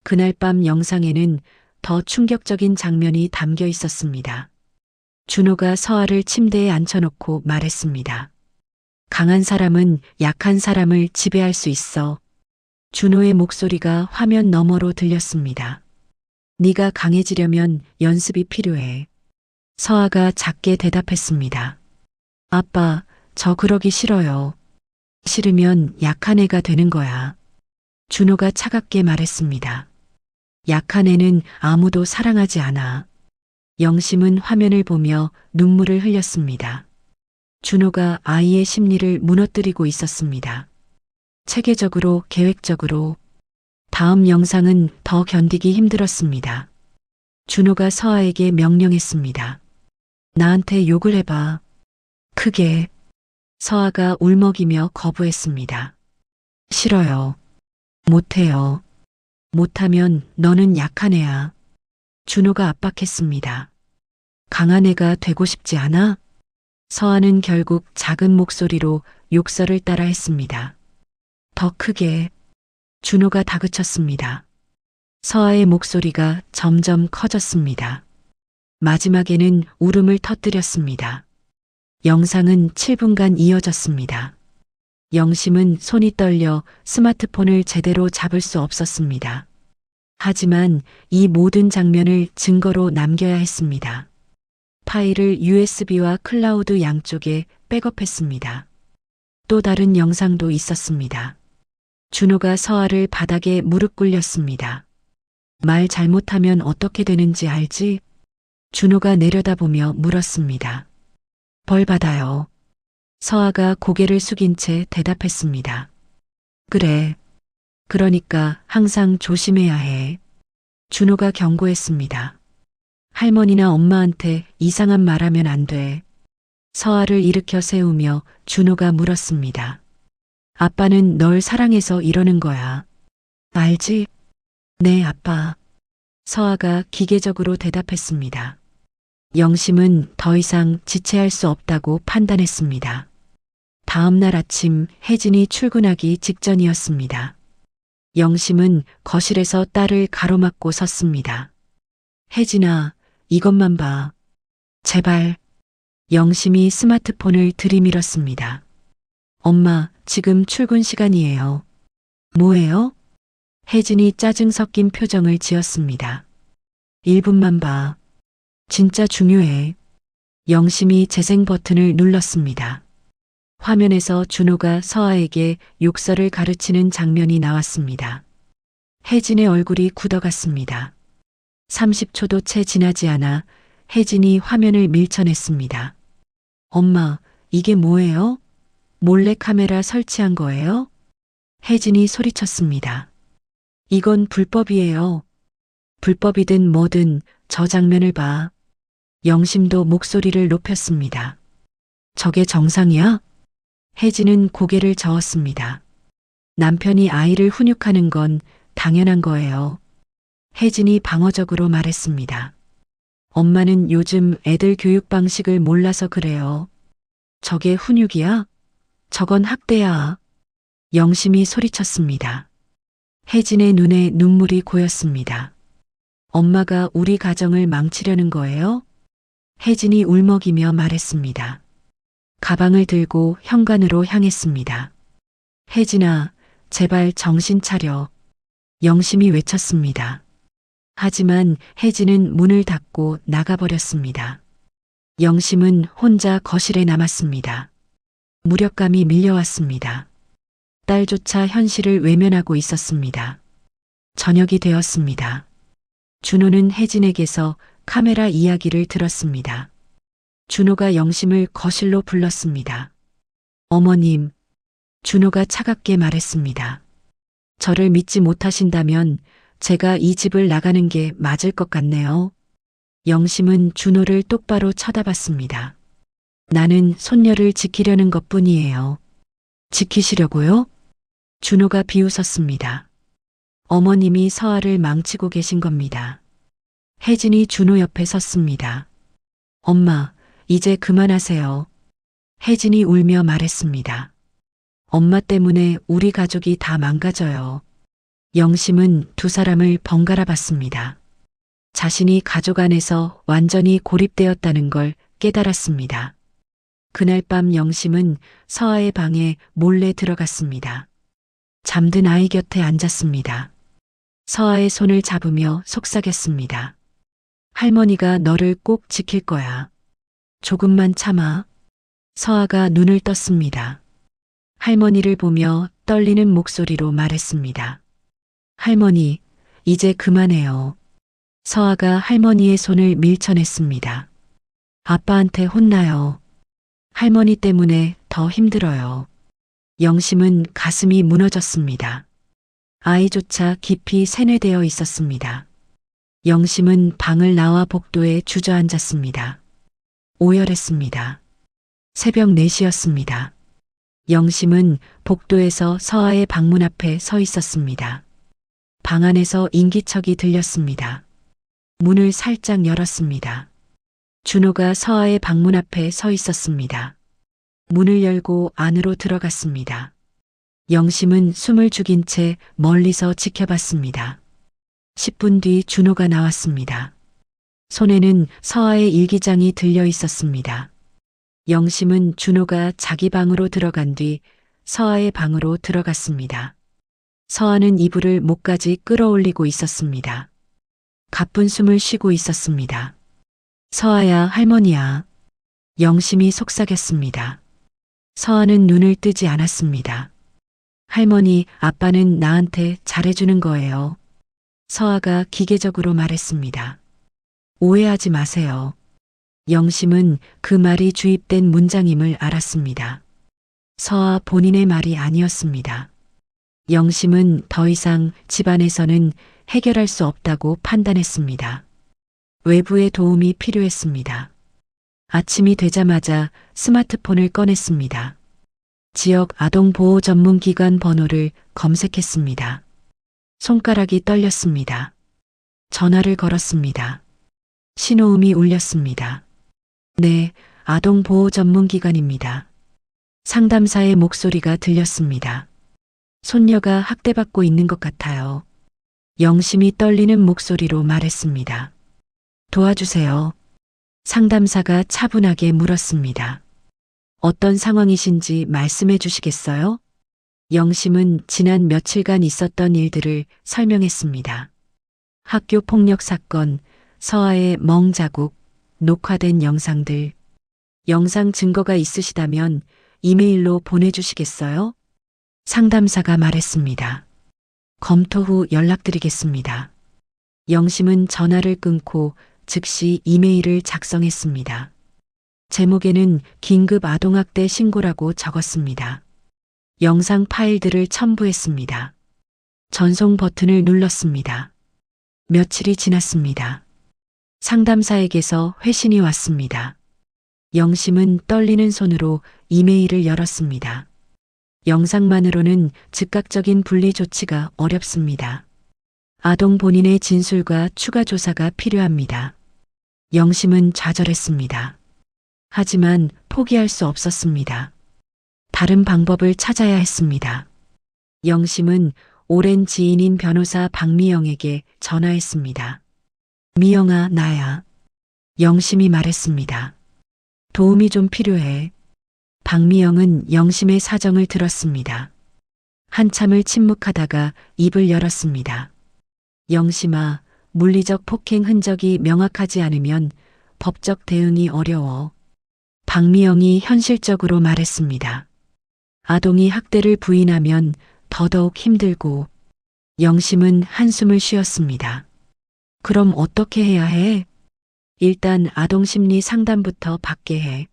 [SPEAKER 1] 그날 밤 영상에는 더 충격적인 장면이 담겨 있었습니다. 준호가 서아를 침대에 앉혀놓고 말했습니다. 강한 사람은 약한 사람을 지배할 수 있어. 준호의 목소리가 화면 너머로 들렸습니다. 네가 강해지려면 연습이 필요해. 서아가 작게 대답했습니다. 아빠, 저 그러기 싫어요. 싫으면 약한 애가 되는 거야. 준호가 차갑게 말했습니다. 약한 애는 아무도 사랑하지 않아. 영심은 화면을 보며 눈물을 흘렸습니다. 준호가 아이의 심리를 무너뜨리고 있었습니다. 체계적으로, 계획적으로. 다음 영상은 더 견디기 힘들었습니다. 준호가 서아에게 명령했습니다. 나한테 욕을 해봐. 크게. 서아가 울먹이며 거부했습니다. 싫어요. 못해요. 못하면 너는 약한 애야. 준호가 압박했습니다. 강한 애가 되고 싶지 않아? 서아는 결국 작은 목소리로 욕설을 따라 했습니다. 더 크게. 준호가 다그쳤습니다. 서아의 목소리가 점점 커졌습니다. 마지막에는 울음을 터뜨렸습니다. 영상은 7분간 이어졌습니다. 영심은 손이 떨려 스마트폰을 제대로 잡을 수 없었습니다. 하지만 이 모든 장면을 증거로 남겨야 했습니다. 파일을 USB와 클라우드 양쪽에 백업했습니다. 또 다른 영상도 있었습니다. 준호가 서아를 바닥에 무릎 꿇렸습니다. 말 잘못하면 어떻게 되는지 알지? 준호가 내려다보며 물었습니다. 벌 받아요. 서아가 고개를 숙인 채 대답했습니다. 그래. 그러니까 항상 조심해야 해. 준호가 경고했습니다. 할머니나 엄마한테 이상한 말하면 안 돼. 서아를 일으켜 세우며 준호가 물었습니다. 아빠는 널 사랑해서 이러는 거야. 알지? 네, 아빠. 서아가 기계적으로 대답했습니다. 영심은 더 이상 지체할 수 없다고 판단했습니다. 다음 날 아침 혜진이 출근하기 직전이었습니다. 영심은 거실에서 딸을 가로막고 섰습니다. 혜진아, 이것만 봐. 제발. 영심이 스마트폰을 들이밀었습니다. 엄마, 지금 출근 시간이에요. 뭐예요? 혜진이 짜증 섞인 표정을 지었습니다. 1분만 봐. 진짜 중요해. 영심이 재생 버튼을 눌렀습니다. 화면에서 준호가 서아에게 욕설을 가르치는 장면이 나왔습니다. 혜진의 얼굴이 굳어갔습니다. 30초도 채 지나지 않아 혜진이 화면을 밀쳐냈습니다. 엄마, 이게 뭐예요? 몰래 카메라 설치한 거예요? 혜진이 소리쳤습니다. 이건 불법이에요. 불법이든 뭐든 저 장면을 봐. 영심도 목소리를 높였습니다. 저게 정상이야? 혜진은 고개를 저었습니다. 남편이 아이를 훈육하는 건 당연한 거예요. 혜진이 방어적으로 말했습니다. 엄마는 요즘 애들 교육 방식을 몰라서 그래요. 저게 훈육이야? 저건 학대야. 영심이 소리쳤습니다. 혜진의 눈에 눈물이 고였습니다. 엄마가 우리 가정을 망치려는 거예요? 혜진이 울먹이며 말했습니다. 가방을 들고 현관으로 향했습니다. 혜진아, 제발 정신 차려. 영심이 외쳤습니다. 하지만 혜진은 문을 닫고 나가버렸습니다. 영심은 혼자 거실에 남았습니다. 무력감이 밀려왔습니다. 딸조차 현실을 외면하고 있었습니다. 저녁이 되었습니다. 준호는 혜진에게서 카메라 이야기를 들었습니다. 준호가 영심을 거실로 불렀습니다. 어머님, 준호가 차갑게 말했습니다. 저를 믿지 못하신다면 제가 이 집을 나가는 게 맞을 것 같네요. 영심은 준호를 똑바로 쳐다봤습니다. 나는 손녀를 지키려는 것뿐이에요. 지키시려고요? 준호가 비웃었습니다. 어머님이 서아를 망치고 계신 겁니다. 혜진이 준호 옆에 섰습니다. 엄마, 이제 그만하세요. 혜진이 울며 말했습니다. 엄마 때문에 우리 가족이 다 망가져요. 영심은 두 사람을 번갈아 봤습니다. 자신이 가족 안에서 완전히 고립되었다는 걸 깨달았습니다. 그날 밤 영심은 서아의 방에 몰래 들어갔습니다. 잠든 아이 곁에 앉았습니다. 서아의 손을 잡으며 속삭였습니다. 할머니가 너를 꼭 지킬 거야. 조금만 참아. 서아가 눈을 떴습니다. 할머니를 보며 떨리는 목소리로 말했습니다. 할머니, 이제 그만해요. 서아가 할머니의 손을 밀쳐냈습니다. 아빠한테 혼나요. 할머니 때문에 더 힘들어요. 영심은 가슴이 무너졌습니다. 아이조차 깊이 세뇌되어 있었습니다. 영심은 방을 나와 복도에 주저앉았습니다. 오열했습니다. 새벽 4시였습니다. 영심은 복도에서 서아의 방문 앞에 서 있었습니다. 방 안에서 인기척이 들렸습니다. 문을 살짝 열었습니다. 준호가 서아의 방문 앞에 서 있었습니다. 문을 열고 안으로 들어갔습니다. 영심은 숨을 죽인 채 멀리서 지켜봤습니다. 10분 뒤 준호가 나왔습니다. 손에는 서아의 일기장이 들려 있었습니다. 영심은 준호가 자기 방으로 들어간 뒤 서아의 방으로 들어갔습니다. 서아는 이불을 목까지 끌어올리고 있었습니다. 가쁜 숨을 쉬고 있었습니다. 서아야, 할머니야. 영심이 속삭였습니다. 서아는 눈을 뜨지 않았습니다. 할머니, 아빠는 나한테 잘해주는 거예요. 서아가 기계적으로 말했습니다. 오해하지 마세요. 영심은 그 말이 주입된 문장임을 알았습니다. 서아 본인의 말이 아니었습니다. 영심은 더 이상 집안에서는 해결할 수 없다고 판단했습니다. 외부의 도움이 필요했습니다. 아침이 되자마자 스마트폰을 꺼냈습니다. 지역 아동보호 전문기관 번호를 검색했습니다. 손가락이 떨렸습니다. 전화를 걸었습니다. 신호음이 울렸습니다. 네, 아동보호 전문기관입니다. 상담사의 목소리가 들렸습니다. 손녀가 학대받고 있는 것 같아요. 영심이 떨리는 목소리로 말했습니다. 도와주세요. 상담사가 차분하게 물었습니다. 어떤 상황이신지 말씀해 주시겠어요? 영심은 지난 며칠간 있었던 일들을 설명했습니다. 학교 폭력 사건, 서아의 멍 자국, 녹화된 영상들. 영상 증거가 있으시다면 이메일로 보내주시겠어요? 상담사가 말했습니다. 검토 후 연락드리겠습니다. 영심은 전화를 끊고 즉시 이메일을 작성했습니다. 제목에는 긴급 아동학대 신고라고 적었습니다. 영상 파일들을 첨부했습니다. 전송 버튼을 눌렀습니다. 며칠이 지났습니다. 상담사에게서 회신이 왔습니다. 영심은 떨리는 손으로 이메일을 열었습니다. 영상만으로는 즉각적인 분리 조치가 어렵습니다. 아동 본인의 진술과 추가 조사가 필요합니다. 영심은 좌절했습니다. 하지만 포기할 수 없었습니다. 다른 방법을 찾아야 했습니다. 영심은 오랜 지인인 변호사 박미영에게 전화했습니다. 미영아, 나야. 영심이 말했습니다. 도움이 좀 필요해. 박미영은 영심의 사정을 들었습니다. 한참을 침묵하다가 입을 열었습니다. 영심아, 물리적 폭행 흔적이 명확하지 않으면 법적 대응이 어려워. 박미영이 현실적으로 말했습니다. 아동이 학대를 부인하면 더더욱 힘들고. 영심은 한숨을 쉬었습니다. 그럼 어떻게 해야 해? 일단 아동심리 상담부터 받게 해.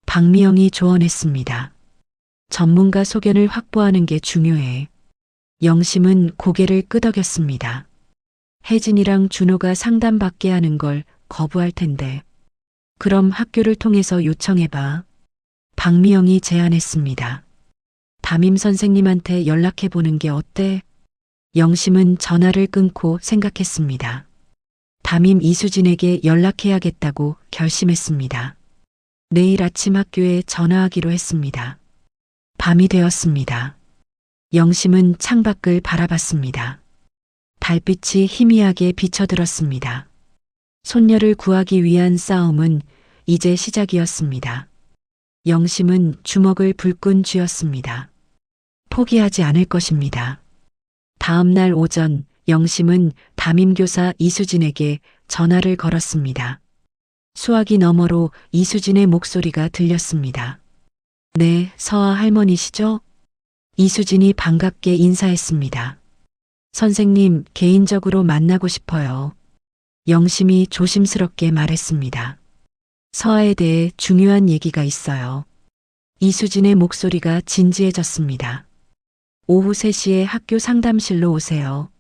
[SPEAKER 1] 박미영이 조언했습니다. 전문가 소견을 확보하는 게 중요해. 영심은 고개를 끄덕였습니다. 혜진이랑 준호가 상담받게 하는 걸 거부할 텐데. 그럼 학교를 통해서 요청해봐. 박미영이 제안했습니다. 담임 선생님한테 연락해보는 게 어때? 영심은 전화를 끊고 생각했습니다. 담임 이수진에게 연락해야겠다고 결심했습니다. 내일 아침 학교에 전화하기로 했습니다. 밤이 되었습니다. 영심은 창밖을 바라봤습니다. 달빛이 희미하게 비쳐들었습니다. 손녀를 구하기 위한 싸움은 이제 시작이었습니다. 영심은 주먹을 불끈 쥐었습니다. 포기하지 않을 것입니다. 다음 날 오전 영심은 담임교사 이수진에게 전화를 걸었습니다. 수화기 너머로 이수진의 목소리가 들렸습니다. 네, 서아 할머니시죠? 이수진이 반갑게 인사했습니다. 선생님, 개인적으로 만나고 싶어요. 영심이 조심스럽게 말했습니다. 서아에 대해 중요한 얘기가 있어요. 이수진의 목소리가 진지해졌습니다. 오후 3시에 학교 상담실로 오세요.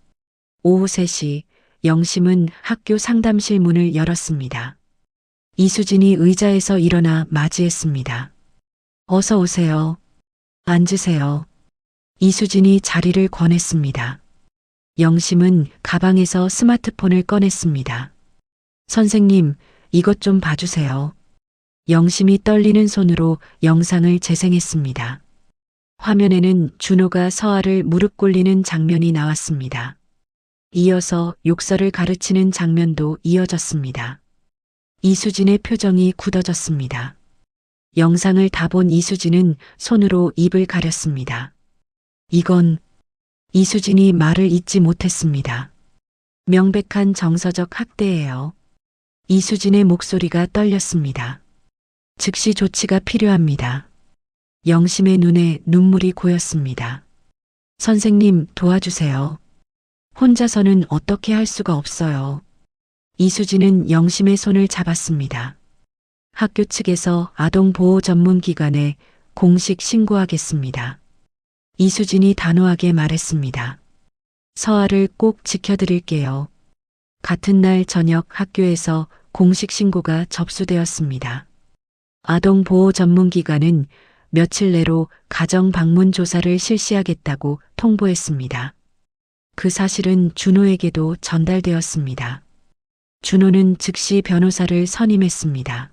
[SPEAKER 1] 오후 3시, 영심은 학교 상담실 문을 열었습니다. 이수진이 의자에서 일어나 맞이했습니다. 어서 오세요. 앉으세요. 이수진이 자리를 권했습니다. 영심은 가방에서 스마트폰을 꺼냈습니다. 선생님, 이것 좀 봐주세요. 영심이 떨리는 손으로 영상을 재생했습니다. 화면에는 준호가 서아를 무릎 꿇리는 장면이 나왔습니다. 이어서 욕설을 가르치는 장면도 이어졌습니다. 이수진의 표정이 굳어졌습니다. 영상을 다 본 이수진은 손으로 입을 가렸습니다. 이건 이수진이 말을 잇지 못했습니다. 명백한 정서적 학대예요. 이수진의 목소리가 떨렸습니다. 즉시 조치가 필요합니다. 영심의 눈에 눈물이 고였습니다. 선생님, 도와주세요. 혼자서는 어떻게 할 수가 없어요. 이수진은 영심의 손을 잡았습니다. 학교 측에서 아동보호전문기관에 공식 신고하겠습니다. 이수진이 단호하게 말했습니다. 서아를 꼭 지켜드릴게요. 같은 날 저녁 학교에서 공식 신고가 접수되었습니다. 아동보호전문기관은 며칠 내로 가정 방문 조사를 실시하겠다고 통보했습니다. 그 사실은 준호에게도 전달되었습니다. 준호는 즉시 변호사를 선임했습니다.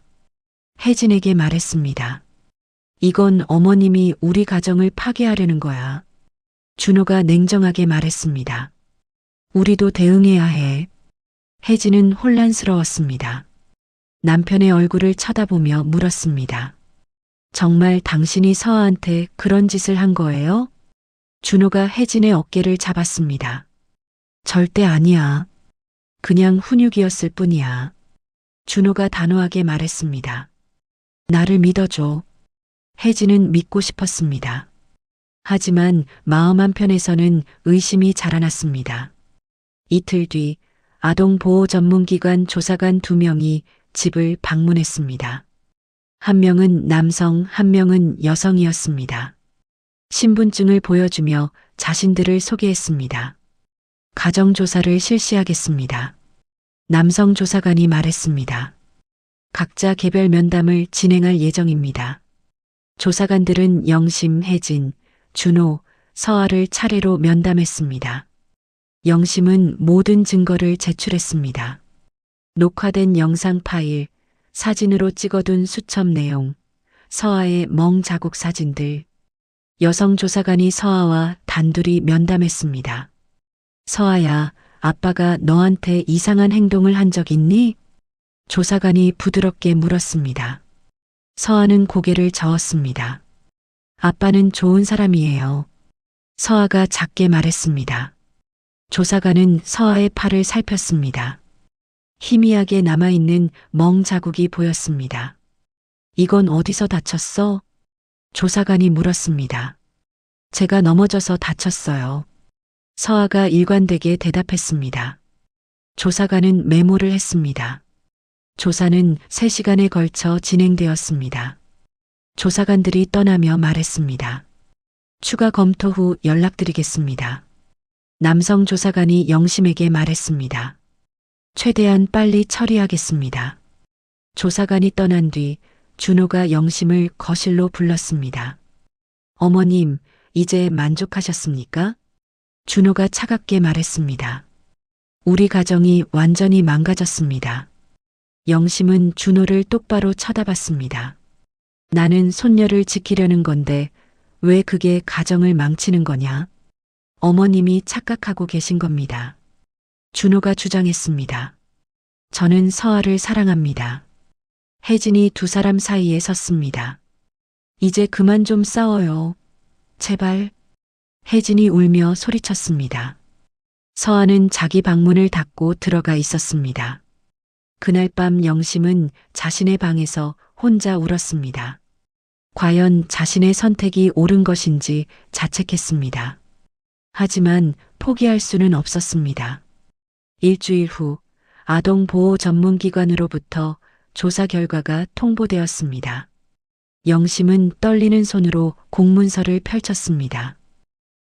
[SPEAKER 1] 혜진에게 말했습니다. 이건 어머님이 우리 가정을 파괴하려는 거야. 준호가 냉정하게 말했습니다. 우리도 대응해야 해. 혜진은 혼란스러웠습니다. 남편의 얼굴을 쳐다보며 물었습니다. 정말 당신이 서아한테 그런 짓을 한 거예요? 준호가 혜진의 어깨를 잡았습니다. 절대 아니야. 그냥 훈육이었을 뿐이야. 준호가 단호하게 말했습니다. 나를 믿어줘. 혜진은 믿고 싶었습니다. 하지만 마음 한편에서는 의심이 자라났습니다. 이틀 뒤 아동보호전문기관 조사관 2명이 집을 방문했습니다. 한 명은 남성, 한 명은 여성이었습니다. 신분증을 보여주며 자신들을 소개했습니다. 가정조사를 실시하겠습니다. 남성 조사관이 말했습니다. 각자 개별 면담을 진행할 예정입니다. 조사관들은 영심, 혜진, 준호, 서아를 차례로 면담했습니다. 영심은 모든 증거를 제출했습니다. 녹화된 영상 파일, 사진으로 찍어둔 수첩 내용, 서아의 멍 자국 사진들. 여성 조사관이 서아와 단둘이 면담했습니다. 서아야, 아빠가 너한테 이상한 행동을 한 적 있니? 조사관이 부드럽게 물었습니다. 서아는 고개를 저었습니다. 아빠는 좋은 사람이에요. 서아가 작게 말했습니다. 조사관은 서아의 팔을 살폈습니다. 희미하게 남아있는 멍 자국이 보였습니다. 이건 어디서 다쳤어? 조사관이 물었습니다. 제가 넘어져서 다쳤어요. 서아가 일관되게 대답했습니다. 조사관은 메모를 했습니다. 조사는 3시간에 걸쳐 진행되었습니다. 조사관들이 떠나며 말했습니다. 추가 검토 후 연락드리겠습니다. 남성 조사관이 영심에게 말했습니다. 최대한 빨리 처리하겠습니다. 조사관이 떠난 뒤 준호가 영심을 거실로 불렀습니다. 어머님, 이제 만족하셨습니까? 준호가 차갑게 말했습니다. 우리 가정이 완전히 망가졌습니다. 영심은 준호를 똑바로 쳐다봤습니다. 나는 손녀를 지키려는 건데 왜 그게 가정을 망치는 거냐? 어머님이 착각하고 계신 겁니다. 준호가 주장했습니다. 저는 서아를 사랑합니다. 혜진이 두 사람 사이에 섰습니다. 이제 그만 좀 싸워요. 제발. 혜진이 울며 소리쳤습니다. 서아는 자기 방문을 닫고 들어가 있었습니다. 그날 밤 영심은 자신의 방에서 혼자 울었습니다. 과연 자신의 선택이 옳은 것인지 자책했습니다. 하지만 포기할 수는 없었습니다. 일주일 후 아동보호 전문기관으로부터 조사 결과가 통보되었습니다. 영심은 떨리는 손으로 공문서를 펼쳤습니다.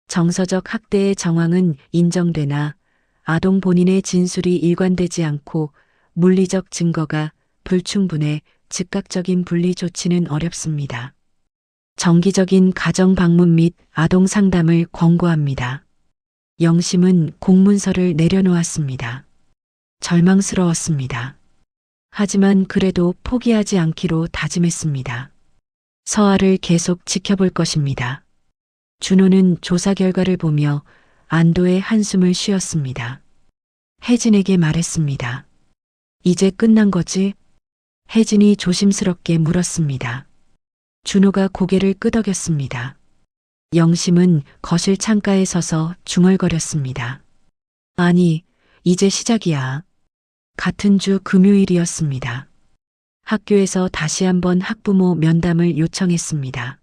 [SPEAKER 1] 정서적 학대의 정황은 인정되나 아동 본인의 진술이 일관되지 않고 물리적 증거가 불충분해 즉각적인 분리 조치는 어렵습니다. 정기적인 가정 방문 및 아동 상담을 권고합니다. 영심은 공문서를 내려놓았습니다. 절망스러웠습니다. 하지만 그래도 포기하지 않기로 다짐했습니다. 서아를 계속 지켜볼 것입니다. 준호는 조사 결과를 보며 안도의 한숨을 쉬었습니다. 혜진에게 말했습니다. 이제 끝난 거지? 혜진이 조심스럽게 물었습니다. 준호가 고개를 끄덕였습니다. 영심은 거실 창가에 서서 중얼거렸습니다. 아니, 이제 시작이야. 같은 주 금요일이었습니다. 학교에서 다시 한번 학부모 면담을 요청했습니다.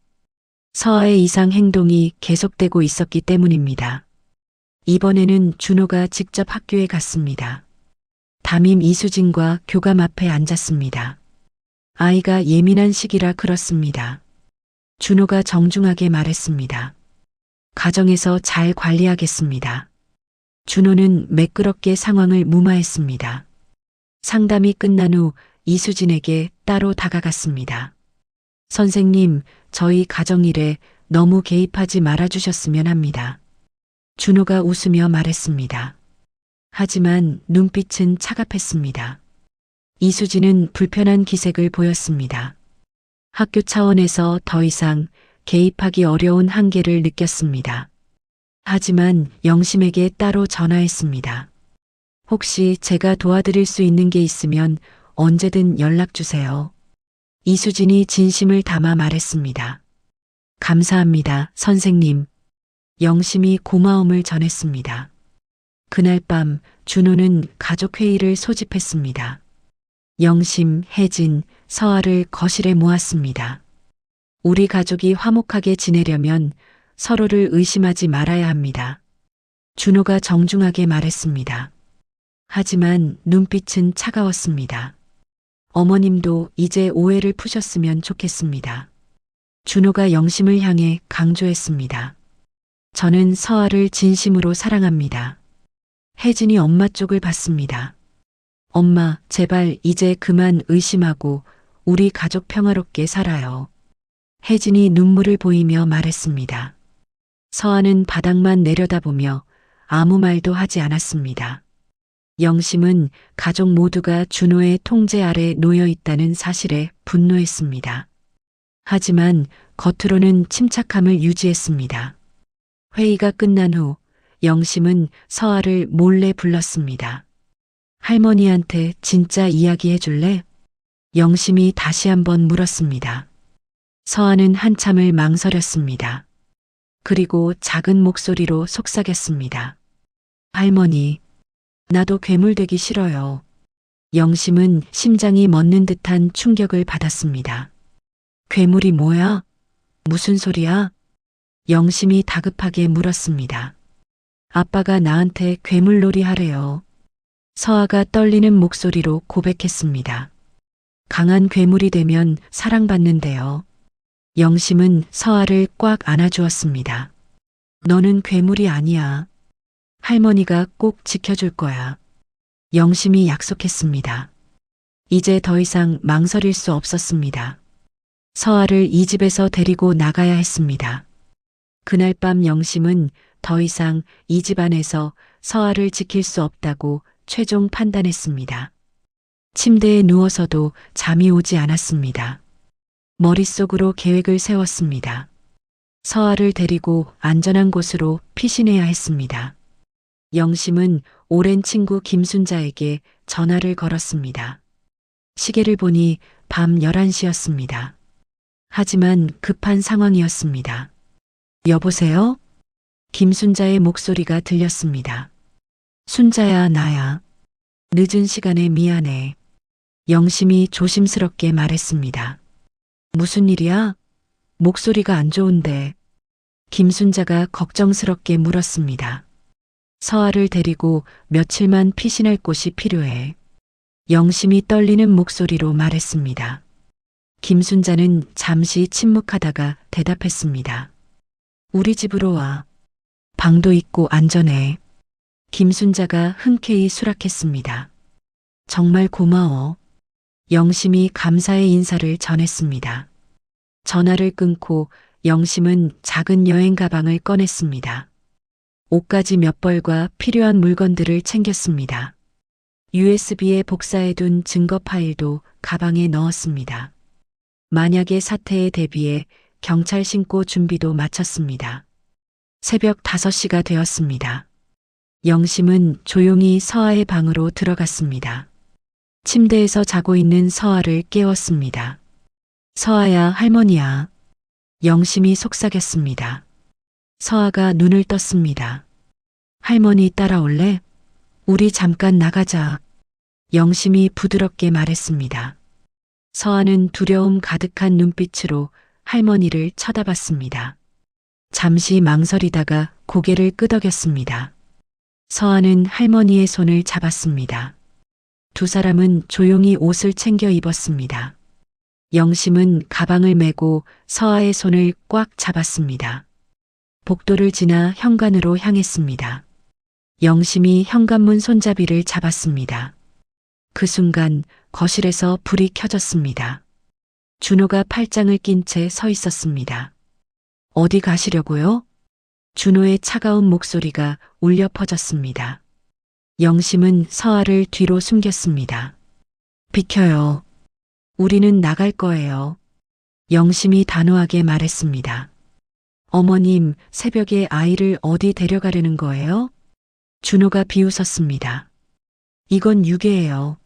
[SPEAKER 1] 서아의 이상 행동이 계속되고 있었기 때문입니다. 이번에는 준호가 직접 학교에 갔습니다. 담임 이수진과 교감 앞에 앉았습니다. 아이가 예민한 시기라 그렇습니다. 준호가 정중하게 말했습니다. 가정에서 잘 관리하겠습니다. 준호는 매끄럽게 상황을 무마했습니다. 상담이 끝난 후 이수진에게 따로 다가갔습니다. 선생님, 저희 가정일에 너무 개입하지 말아주셨으면 합니다. 준호가 웃으며 말했습니다. 하지만 눈빛은 차갑했습니다. 이수진은 불편한 기색을 보였습니다. 학교 차원에서 더 이상 개입하기 어려운 한계를 느꼈습니다. 하지만 영심에게 따로 전화했습니다. 혹시 제가 도와드릴 수 있는 게 있으면 언제든 연락 주세요. 이수진이 진심을 담아 말했습니다. 감사합니다, 선생님. 영심이 고마움을 전했습니다. 그날 밤 준호는 가족회의를 소집했습니다. 영심, 혜진, 서아를 거실에 모았습니다. 우리 가족이 화목하게 지내려면 서로를 의심하지 말아야 합니다. 준호가 정중하게 말했습니다. 하지만 눈빛은 차가웠습니다. 어머님도 이제 오해를 푸셨으면 좋겠습니다. 준호가 영심을 향해 강조했습니다. 저는 서아를 진심으로 사랑합니다. 혜진이 엄마 쪽을 봤습니다. 엄마, 제발 이제 그만 의심하고 우리 가족 평화롭게 살아요. 혜진이 눈물을 보이며 말했습니다. 서아는 바닥만 내려다보며 아무 말도 하지 않았습니다. 영심은 가족 모두가 준호의 통제 아래 놓여 있다는 사실에 분노했습니다. 하지만 겉으로는 침착함을 유지했습니다. 회의가 끝난 후 영심은 서아를 몰래 불렀습니다. 할머니한테 진짜 이야기해 줄래? 영심이 다시 한번 물었습니다. 서아는 한참을 망설였습니다. 그리고 작은 목소리로 속삭였습니다. 할머니, 나도 괴물 되기 싫어요. 영심은 심장이 멎는 듯한 충격을 받았습니다. 괴물이 뭐야? 무슨 소리야? 영심이 다급하게 물었습니다. 아빠가 나한테 괴물놀이 하래요. 서아가 떨리는 목소리로 고백했습니다. 강한 괴물이 되면 사랑받는데요. 영심은 서아를 꽉 안아주었습니다. 너는 괴물이 아니야. 할머니가 꼭 지켜줄 거야. 영심이 약속했습니다. 이제 더 이상 망설일 수 없었습니다. 서아를 이 집에서 데리고 나가야 했습니다. 그날 밤 영심은 더 이상 이 집 안에서 서아를 지킬 수 없다고 최종 판단했습니다. 침대에 누워서도 잠이 오지 않았습니다. 머릿속으로 계획을 세웠습니다. 서아를 데리고 안전한 곳으로 피신해야 했습니다. 영심은 오랜 친구 김순자에게 전화를 걸었습니다. 시계를 보니 밤 11시였습니다. 하지만 급한 상황이었습니다. 여보세요? 김순자의 목소리가 들렸습니다. 순자야, 나야. 늦은 시간에 미안해. 영심이 조심스럽게 말했습니다. 무슨 일이야? 목소리가 안 좋은데. 김순자가 걱정스럽게 물었습니다. 서아를 데리고 며칠만 피신할 곳이 필요해. 영심이 떨리는 목소리로 말했습니다. 김순자는 잠시 침묵하다가 대답했습니다. 우리 집으로 와. 방도 있고 안전해. 김순자가 흔쾌히 수락했습니다. 정말 고마워. 영심이 감사의 인사를 전했습니다. 전화를 끊고 영심은 작은 여행 가방을 꺼냈습니다. 옷가지 몇 벌과 필요한 물건들을 챙겼습니다. USB에 복사해둔 증거 파일도 가방에 넣었습니다. 만약의 사태에 대비해 경찰 신고 준비도 마쳤습니다. 새벽 5시가 되었습니다. 영심은 조용히 서아의 방으로 들어갔습니다. 침대에서 자고 있는 서아를 깨웠습니다. 서아야, 할머니야. 영심이 속삭였습니다. 서아가 눈을 떴습니다. 할머니 따라올래? 우리 잠깐 나가자. 영심이 부드럽게 말했습니다. 서아는 두려움 가득한 눈빛으로 할머니를 쳐다봤습니다. 잠시 망설이다가 고개를 끄덕였습니다. 서아는 할머니의 손을 잡았습니다. 두 사람은 조용히 옷을 챙겨 입었습니다. 영심은 가방을 메고 서아의 손을 꽉 잡았습니다. 복도를 지나 현관으로 향했습니다. 영심이 현관문 손잡이를 잡았습니다. 그 순간 거실에서 불이 켜졌습니다. 준호가 팔짱을 낀 채 서 있었습니다. 어디 가시려고요? 준호의 차가운 목소리가 울려 퍼졌습니다. 영심은 서아를 뒤로 숨겼습니다. 비켜요. 우리는 나갈 거예요. 영심이 단호하게 말했습니다. 어머님, 새벽에 아이를 어디 데려가려는 거예요? 준호가 비웃었습니다. 이건 유괴예요.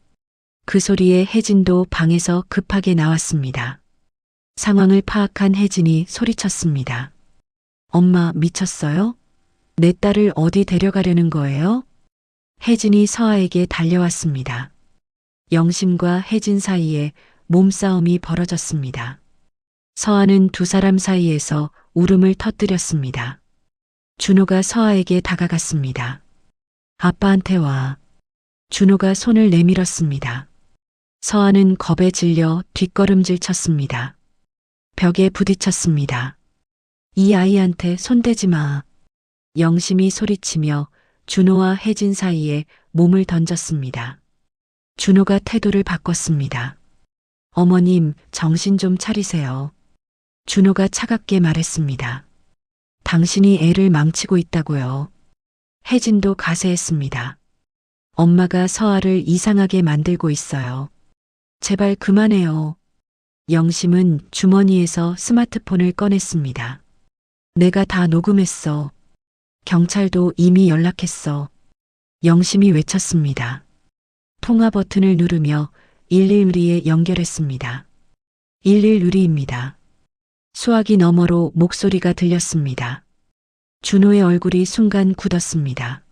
[SPEAKER 1] 그 소리에 혜진도 방에서 급하게 나왔습니다. 상황을 파악한 혜진이 소리쳤습니다. 엄마, 미쳤어요? 내 딸을 어디 데려가려는 거예요? 혜진이 서아에게 달려왔습니다. 영심과 혜진 사이에 몸싸움이 벌어졌습니다. 서아는 두 사람 사이에서 울음을 터뜨렸습니다. 준호가 서아에게 다가갔습니다. 아빠한테 와. 준호가 손을 내밀었습니다. 서아는 겁에 질려 뒷걸음질 쳤습니다. 벽에 부딪혔습니다. 이 아이한테 손대지 마. 영심이 소리치며 준호와 혜진 사이에 몸을 던졌습니다. 준호가 태도를 바꿨습니다. 어머님, 정신 좀 차리세요. 준호가 차갑게 말했습니다. 당신이 애를 망치고 있다고요. 혜진도 가세했습니다. 엄마가 서아를 이상하게 만들고 있어요. 제발 그만해요. 영심은 주머니에서 스마트폰을 꺼냈습니다. 내가 다 녹음했어. 경찰도 이미 연락했어. 영심이 외쳤습니다. 통화 버튼을 누르며 112에 연결했습니다. 112입니다. 수화기 너머로 목소리가 들렸습니다. 준호의 얼굴이 순간 굳었습니다.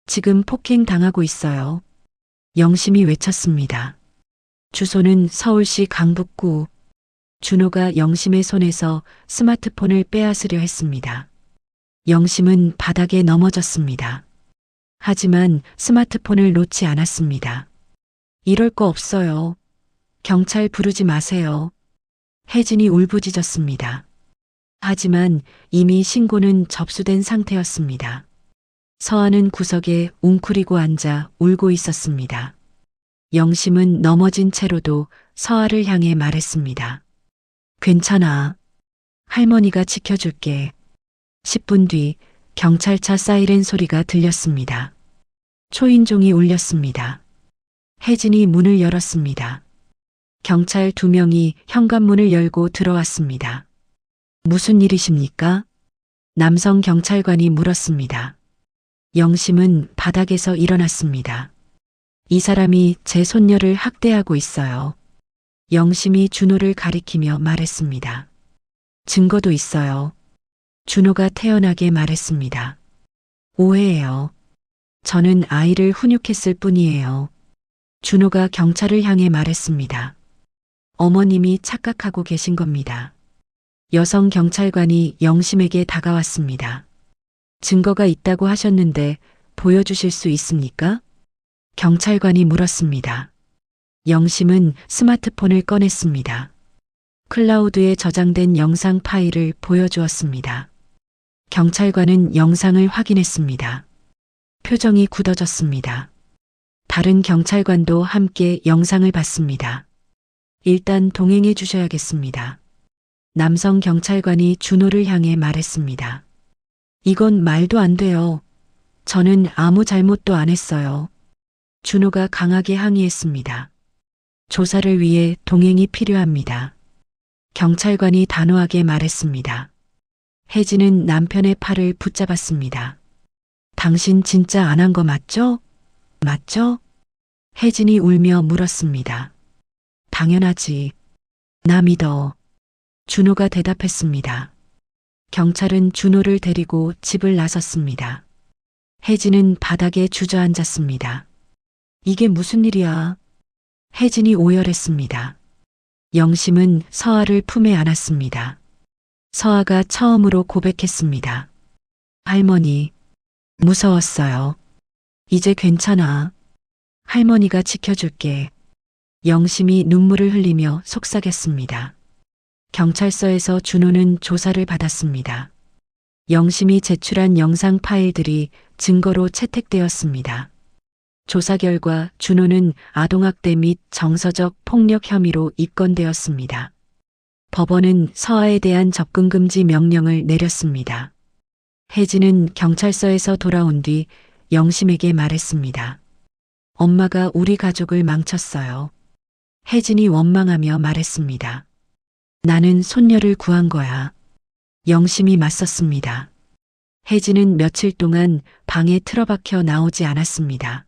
[SPEAKER 1] 지금 폭행 당하고 있어요. 영심이 외쳤습니다. 주소는 서울시 강북구. 준호가 영심의 손에서 스마트폰을 빼앗으려 했습니다. 영심은 바닥에 넘어졌습니다. 하지만 스마트폰을 놓지 않았습니다. 이럴 거 없어요. 경찰 부르지 마세요. 혜진이 울부짖었습니다. 하지만 이미 신고는 접수된 상태였습니다. 서아는 구석에 웅크리고 앉아 울고 있었습니다. 영심은 넘어진 채로도 서아를 향해 말했습니다. 괜찮아. 할머니가 지켜줄게. 10분 뒤 경찰차 사이렌 소리가 들렸습니다. 초인종이 울렸습니다. 혜진이 문을 열었습니다. 경찰 2명이 현관문을 열고 들어왔습니다. 무슨 일이십니까? 남성 경찰관이 물었습니다. 영심은 바닥에서 일어났습니다. 이 사람이 제 손녀를 학대하고 있어요. 영심이 준호를 가리키며 말했습니다. 증거도 있어요. 준호가 태연하게 말했습니다. 오해예요. 저는 아이를 훈육했을 뿐이에요. 준호가 경찰을 향해 말했습니다. 어머님이 착각하고 계신 겁니다. 여성 경찰관이 영심에게 다가왔습니다. 증거가 있다고 하셨는데 보여주실 수 있습니까? 경찰관이 물었습니다. 영심은 스마트폰을 꺼냈습니다. 클라우드에 저장된 영상 파일을 보여주었습니다. 경찰관은 영상을 확인했습니다. 표정이 굳어졌습니다. 다른 경찰관도 함께 영상을 봤습니다. 일단 동행해 주셔야겠습니다. 남성 경찰관이 준호를 향해 말했습니다. 이건 말도 안 돼요. 저는 아무 잘못도 안 했어요. 준호가 강하게 항의했습니다. 조사를 위해 동행이 필요합니다. 경찰관이 단호하게 말했습니다. 혜진은 남편의 팔을 붙잡았습니다. 당신 진짜 안 한 거 맞죠? 맞죠? 혜진이 울며 물었습니다. 당연하지. 나 믿어. 준호가 대답했습니다. 경찰은 준호를 데리고 집을 나섰습니다. 혜진은 바닥에 주저앉았습니다. 이게 무슨 일이야? 혜진이 오열했습니다. 영심은 서아를 품에 안았습니다. 서아가 처음으로 고백했습니다. 할머니, 무서웠어요. 이제 괜찮아. 할머니가 지켜줄게. 영심이 눈물을 흘리며 속삭였습니다. 경찰서에서 준호는 조사를 받았습니다. 영심이 제출한 영상 파일들이 증거로 채택되었습니다. 조사 결과 준호는 아동학대 및 정서적 폭력 혐의로 입건되었습니다. 법원은 서아에 대한 접근금지 명령을 내렸습니다. 혜진은 경찰서에서 돌아온 뒤 영심에게 말했습니다. 엄마가 우리 가족을 망쳤어요. 혜진이 원망하며 말했습니다. 나는 손녀를 구한 거야. 영심이 맞섰습니다. 혜진은 며칠 동안 방에 틀어박혀 나오지 않았습니다.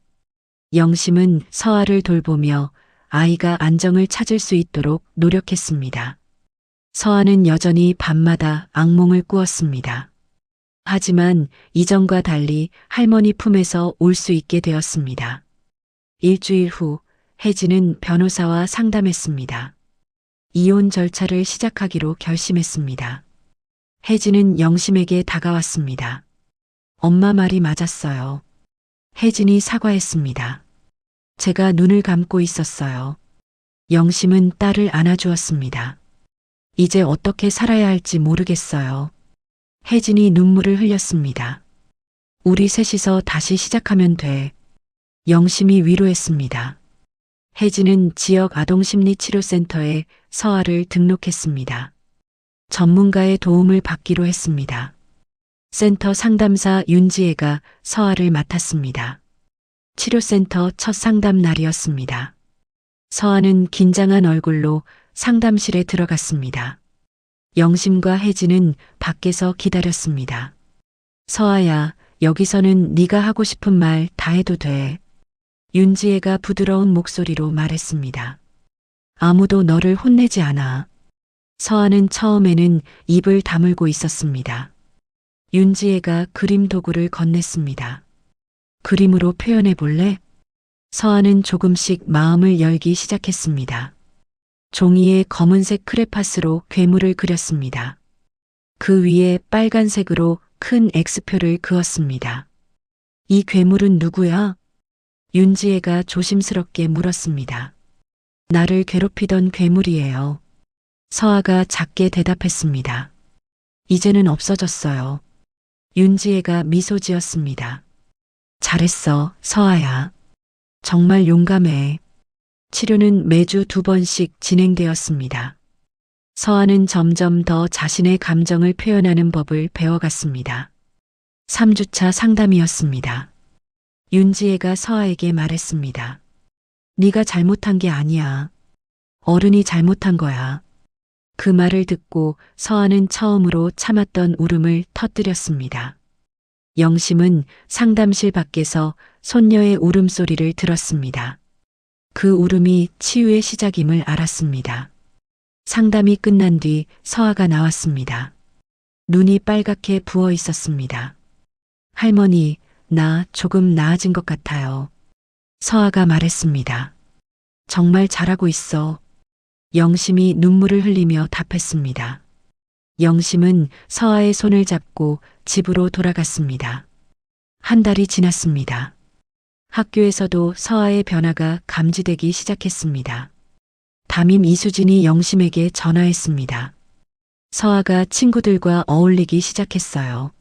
[SPEAKER 1] 영심은 서아를 돌보며 아이가 안정을 찾을 수 있도록 노력했습니다. 서아는 여전히 밤마다 악몽을 꾸었습니다. 하지만 이전과 달리 할머니 품에서 올 수 있게 되었습니다. 일주일 후 혜진은 변호사와 상담했습니다. 이혼 절차를 시작하기로 결심했습니다. 혜진은 영심에게 다가왔습니다. 엄마 말이 맞았어요. 혜진이 사과했습니다. 제가 눈을 감고 있었어요. 영심은 딸을 안아주었습니다. 이제 어떻게 살아야 할지 모르겠어요. 혜진이 눈물을 흘렸습니다. 우리 셋이서 다시 시작하면 돼. 영심이 위로했습니다. 혜진은 지역 아동심리치료센터에 서아를 등록했습니다. 전문가의 도움을 받기로 했습니다. 센터 상담사 윤지혜가 서아를 맡았습니다. 치료센터 첫 상담 날이었습니다. 서아는 긴장한 얼굴로 상담실에 들어갔습니다. 영심과 혜진은 밖에서 기다렸습니다. 서아야, 여기서는 네가 하고 싶은 말 다 해도 돼. 윤지혜가 부드러운 목소리로 말했습니다. 아무도 너를 혼내지 않아. 서아는 처음에는 입을 다물고 있었습니다. 윤지혜가 그림 도구를 건넸습니다. 그림으로 표현해 볼래? 서아는 조금씩 마음을 열기 시작했습니다. 종이에 검은색 크레파스로 괴물을 그렸습니다. 그 위에 빨간색으로 큰 X표를 그었습니다. 이 괴물은 누구야? 윤지혜가 조심스럽게 물었습니다. 나를 괴롭히던 괴물이에요. 서아가 작게 대답했습니다. 이제는 없어졌어요. 윤지혜가 미소 지었습니다. 잘했어, 서아야. 정말 용감해. 치료는 매주 2번씩 진행되었습니다. 서아는 점점 더 자신의 감정을 표현하는 법을 배워갔습니다. 3주차 상담이었습니다. 윤지혜가 서아에게 말했습니다. 네가 잘못한 게 아니야. 어른이 잘못한 거야. 그 말을 듣고 서아는 처음으로 참았던 울음을 터뜨렸습니다. 영심은 상담실 밖에서 손녀의 울음소리를 들었습니다. 그 울음이 치유의 시작임을 알았습니다. 상담이 끝난 뒤 서아가 나왔습니다. 눈이 빨갛게 부어 있었습니다. 할머니, 나 조금 나아진 것 같아요. 서아가 말했습니다. 정말 잘하고 있어. 영심이 눈물을 흘리며 답했습니다. 영심은 서아의 손을 잡고 집으로 돌아갔습니다. 한 달이 지났습니다. 학교에서도 서아의 변화가 감지되기 시작했습니다. 담임 이수진이 영심에게 전화했습니다. 서아가 친구들과 어울리기 시작했어요.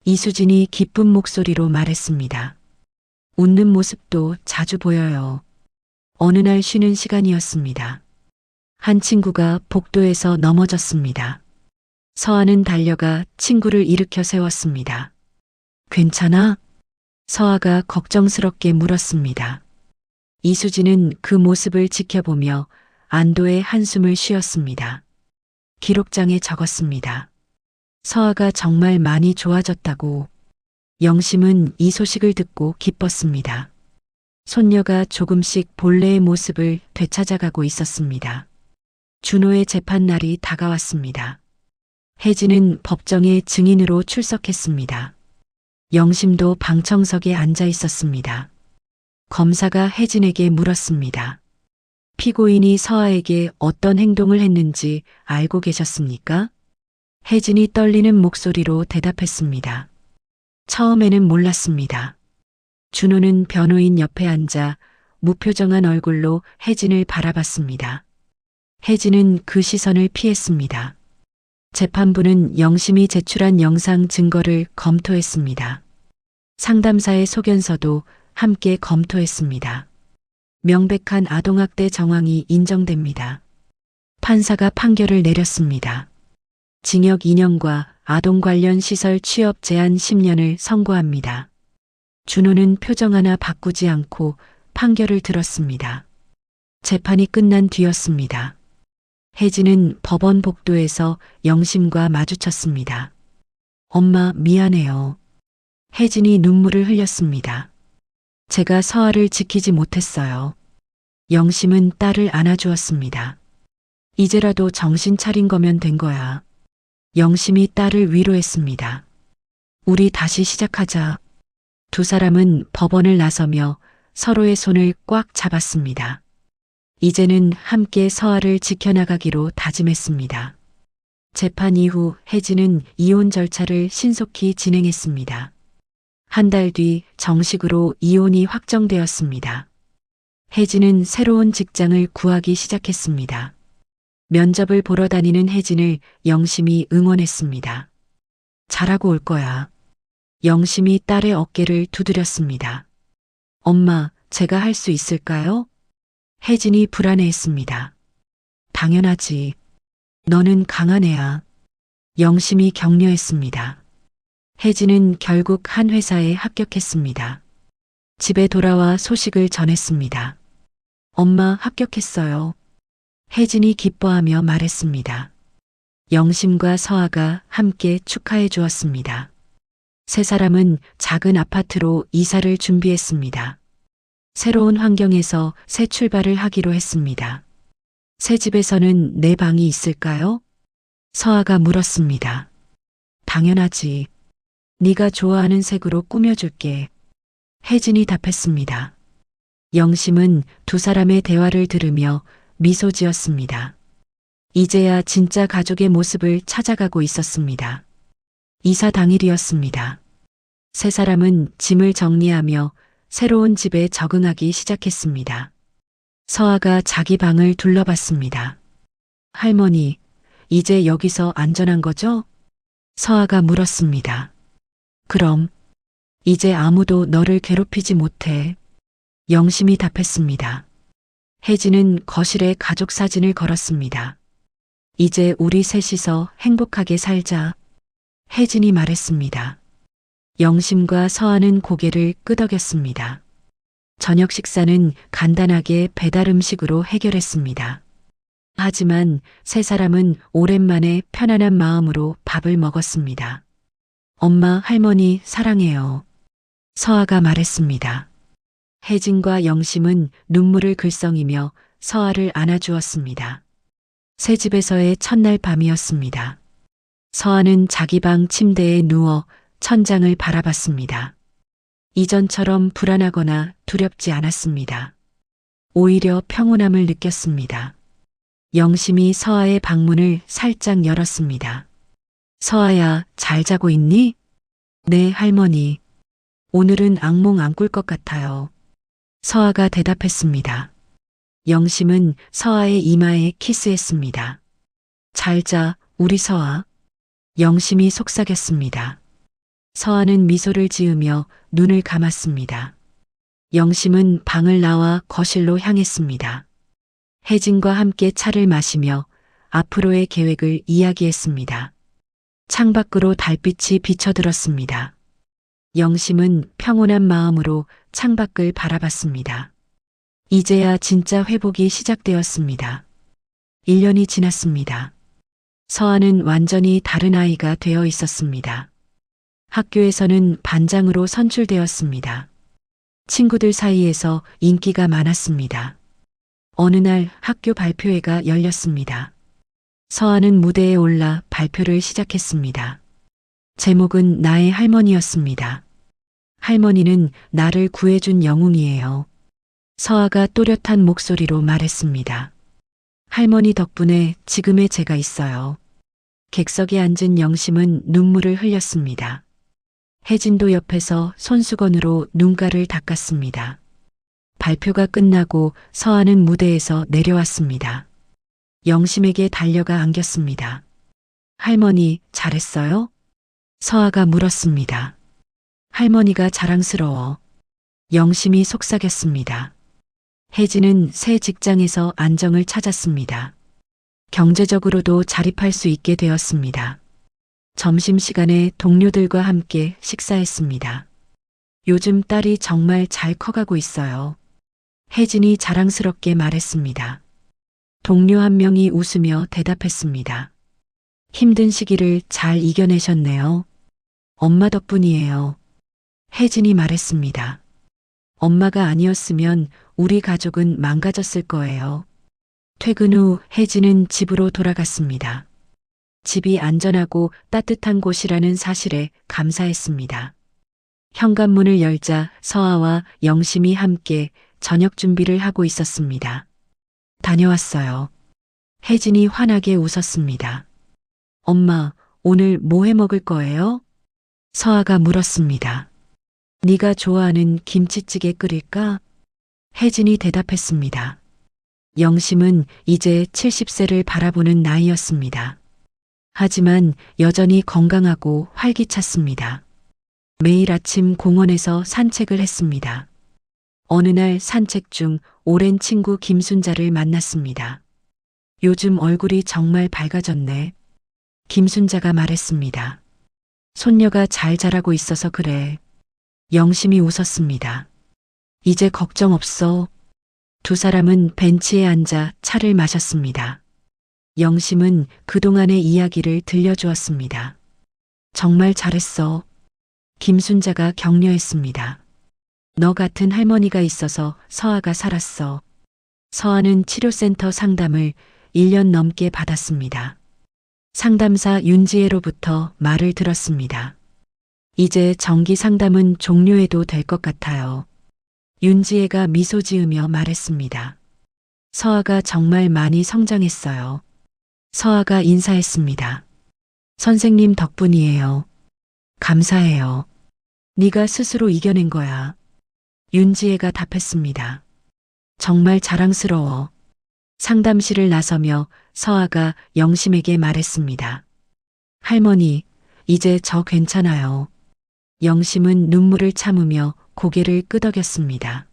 [SPEAKER 1] 이수진이 기쁜 목소리로 말했습니다. 웃는 모습도 자주 보여요. 어느 날 쉬는 시간이었습니다. 한 친구가 복도에서 넘어졌습니다. 서아는 달려가 친구를 일으켜 세웠습니다. 괜찮아? 서아가 걱정스럽게 물었습니다. 이수진은 그 모습을 지켜보며 안도의 한숨을 쉬었습니다. 기록장에 적었습니다. 서아가 정말 많이 좋아졌다고. 영심은 이 소식을 듣고 기뻤습니다. 손녀가 조금씩 본래의 모습을 되찾아가고 있었습니다. 준호의 재판날이 다가왔습니다. 혜진은 법정에 증인으로 출석했습니다. 영심도 방청석에 앉아 있었습니다. 검사가 혜진에게 물었습니다. 피고인이 서아에게 어떤 행동을 했는지 알고 계셨습니까? 혜진이 떨리는 목소리로 대답했습니다. 처음에는 몰랐습니다. 준호는 변호인 옆에 앉아 무표정한 얼굴로 혜진을 바라봤습니다. 혜진은 그 시선을 피했습니다. 재판부는 영심이 제출한 영상 증거를 검토했습니다. 상담사의 소견서도 함께 검토했습니다. 명백한 아동학대 정황이 인정됩니다. 판사가 판결을 내렸습니다. 징역 2년과 아동 관련 시설 취업 제한 10년을 선고합니다. 준호는 표정 하나 바꾸지 않고 판결을 들었습니다. 재판이 끝난 뒤였습니다. 혜진은 법원 복도에서 영심과 마주쳤습니다. 엄마, 미안해요. 혜진이 눈물을 흘렸습니다. 제가 서아를 지키지 못했어요. 영심은 딸을 안아주었습니다. 이제라도 정신 차린 거면 된 거야. 영심이 딸을 위로했습니다. 우리 다시 시작하자. 두 사람은 법원을 나서며 서로의 손을 꽉 잡았습니다. 이제는 함께 서아를 지켜나가기로 다짐했습니다. 재판 이후 혜진은 이혼 절차를 신속히 진행했습니다. 한 달 뒤 정식으로 이혼이 확정되었습니다. 혜진은 새로운 직장을 구하기 시작했습니다. 면접을 보러 다니는 혜진을 영심이 응원했습니다. 잘하고 올 거야. 영심이 딸의 어깨를 두드렸습니다. 엄마, 제가 할 수 있을까요? 혜진이 불안해했습니다. 당연하지. 너는 강한 애야. 영심이 격려했습니다. 혜진은 결국 한 회사에 합격했습니다. 집에 돌아와 소식을 전했습니다. 엄마, 합격했어요. 혜진이 기뻐하며 말했습니다. 영심과 서아가 함께 축하해 주었습니다. 세 사람은 작은 아파트로 이사를 준비했습니다. 새로운 환경에서 새 출발을 하기로 했습니다. 새 집에서는 내 방이 있을까요? 서아가 물었습니다. 당연하지. 네가 좋아하는 색으로 꾸며줄게. 혜진이 답했습니다. 영심은 두 사람의 대화를 들으며 미소 지었습니다. 이제야 진짜 가족의 모습을 찾아가고 있었습니다. 이사 당일이었습니다. 세 사람은 짐을 정리하며 새로운 집에 적응하기 시작했습니다. 서아가 자기 방을 둘러봤습니다. 할머니, 이제 여기서 안전한 거죠? 서아가 물었습니다. 그럼, 이제 아무도 너를 괴롭히지 못해. 영심이 답했습니다. 혜진은 거실에 가족 사진을 걸었습니다. 이제 우리 셋이서 행복하게 살자. 혜진이 말했습니다. 영심과 서아는 고개를 끄덕였습니다. 저녁 식사는 간단하게 배달 음식으로 해결했습니다. 하지만 세 사람은 오랜만에 편안한 마음으로 밥을 먹었습니다. 엄마, 할머니 사랑해요. 서아가 말했습니다. 혜진과 영심은 눈물을 글썽이며 서아를 안아주었습니다. 새 집에서의 첫날 밤이었습니다. 서아는 자기 방 침대에 누워 천장을 바라봤습니다. 이전처럼 불안하거나 두렵지 않았습니다. 오히려 평온함을 느꼈습니다. 영심이 서아의 방문을 살짝 열었습니다. 서아야, 잘 자고 있니? 네, 할머니. 오늘은 악몽 안 꿀 것 같아요. 서아가 대답했습니다. 영심은 서아의 이마에 키스했습니다. 잘 자, 우리 서아. 영심이 속삭였습니다. 서아는 미소를 지으며 눈을 감았습니다. 영심은 방을 나와 거실로 향했습니다. 혜진과 함께 차를 마시며 앞으로의 계획을 이야기했습니다. 창밖으로 달빛이 비쳐들었습니다. 영심은 평온한 마음으로 창밖을 바라봤습니다. 이제야 진짜 회복이 시작되었습니다. 1년이 지났습니다. 서아는 완전히 다른 아이가 되어 있었습니다. 학교에서는 반장으로 선출되었습니다. 친구들 사이에서 인기가 많았습니다. 어느 날 학교 발표회가 열렸습니다. 서아는 무대에 올라 발표를 시작했습니다. 제목은 나의 할머니였습니다. 할머니는 나를 구해준 영웅이에요. 서아가 또렷한 목소리로 말했습니다. 할머니 덕분에 지금의 제가 있어요. 객석에 앉은 영심은 눈물을 흘렸습니다. 혜진도 옆에서 손수건으로 눈가를 닦았습니다. 발표가 끝나고 서아는 무대에서 내려왔습니다. 영심에게 달려가 안겼습니다. 할머니, 잘했어요? 서아가 물었습니다. 할머니가 자랑스러워. 영심이 속삭였습니다. 혜진은 새 직장에서 안정을 찾았습니다. 경제적으로도 자립할 수 있게 되었습니다. 점심시간에 동료들과 함께 식사했습니다. 요즘 딸이 정말 잘 커가고 있어요. 혜진이 자랑스럽게 말했습니다. 동료 한 명이 웃으며 대답했습니다. 힘든 시기를 잘 이겨내셨네요. 엄마 덕분이에요. 혜진이 말했습니다. 엄마가 아니었으면 우리 가족은 망가졌을 거예요. 퇴근 후 혜진은 집으로 돌아갔습니다. 집이 안전하고 따뜻한 곳이라는 사실에 감사했습니다. 현관문을 열자 서아와 영심이 함께 저녁 준비를 하고 있었습니다. 다녀왔어요. 혜진이 환하게 웃었습니다. 엄마, 오늘 뭐 해 먹을 거예요? 서아가 물었습니다. 네가 좋아하는 김치찌개 끓일까? 혜진이 대답했습니다. 영심은 이제 70세를 바라보는 나이였습니다. 하지만 여전히 건강하고 활기찼습니다. 매일 아침 공원에서 산책을 했습니다. 어느 날 산책 중 오랜 친구 김순자를 만났습니다. 요즘 얼굴이 정말 밝아졌네. 김순자가 말했습니다. 손녀가 잘 자라고 있어서 그래. 영심이 웃었습니다. 이제 걱정 없어. 두 사람은 벤치에 앉아 차를 마셨습니다. 영심은 그동안의 이야기를 들려주었습니다. 정말 잘했어. 김순자가 격려했습니다. 너 같은 할머니가 있어서 서아가 살았어. 서아는 치료센터 상담을 1년 넘게 받았습니다. 상담사 윤지혜로부터 말을 들었습니다. 이제 정기 상담은 종료해도 될 것 같아요. 윤지혜가 미소 지으며 말했습니다. 서아가 정말 많이 성장했어요. 서아가 인사했습니다. 선생님 덕분이에요. 감사해요. 네가 스스로 이겨낸 거야. 윤지혜가 답했습니다. 정말 자랑스러워. 상담실을 나서며 서아가 영심에게 말했습니다. 할머니, 이제 저 괜찮아요. 영심은 눈물을 참으며 고개를 끄덕였습니다.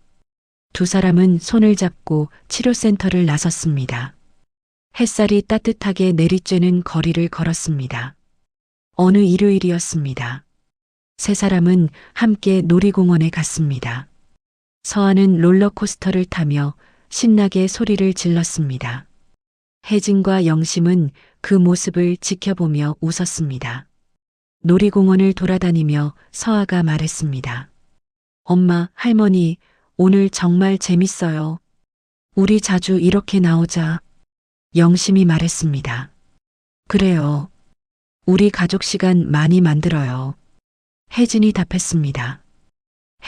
[SPEAKER 1] 두 사람은 손을 잡고 치료센터를 나섰습니다. 햇살이 따뜻하게 내리쬐는 거리를 걸었습니다. 어느 일요일이었습니다. 세 사람은 함께 놀이공원에 갔습니다. 서아는 롤러코스터를 타며 신나게 소리를 질렀습니다. 혜진과 영심은 그 모습을 지켜보며 웃었습니다. 놀이공원을 돌아다니며 서아가 말했습니다. 엄마, 할머니, 오늘 정말 재밌어요. 우리 자주 이렇게 나오자. 영심이 말했습니다. 그래요. 우리 가족 시간 많이 만들어요. 혜진이 답했습니다.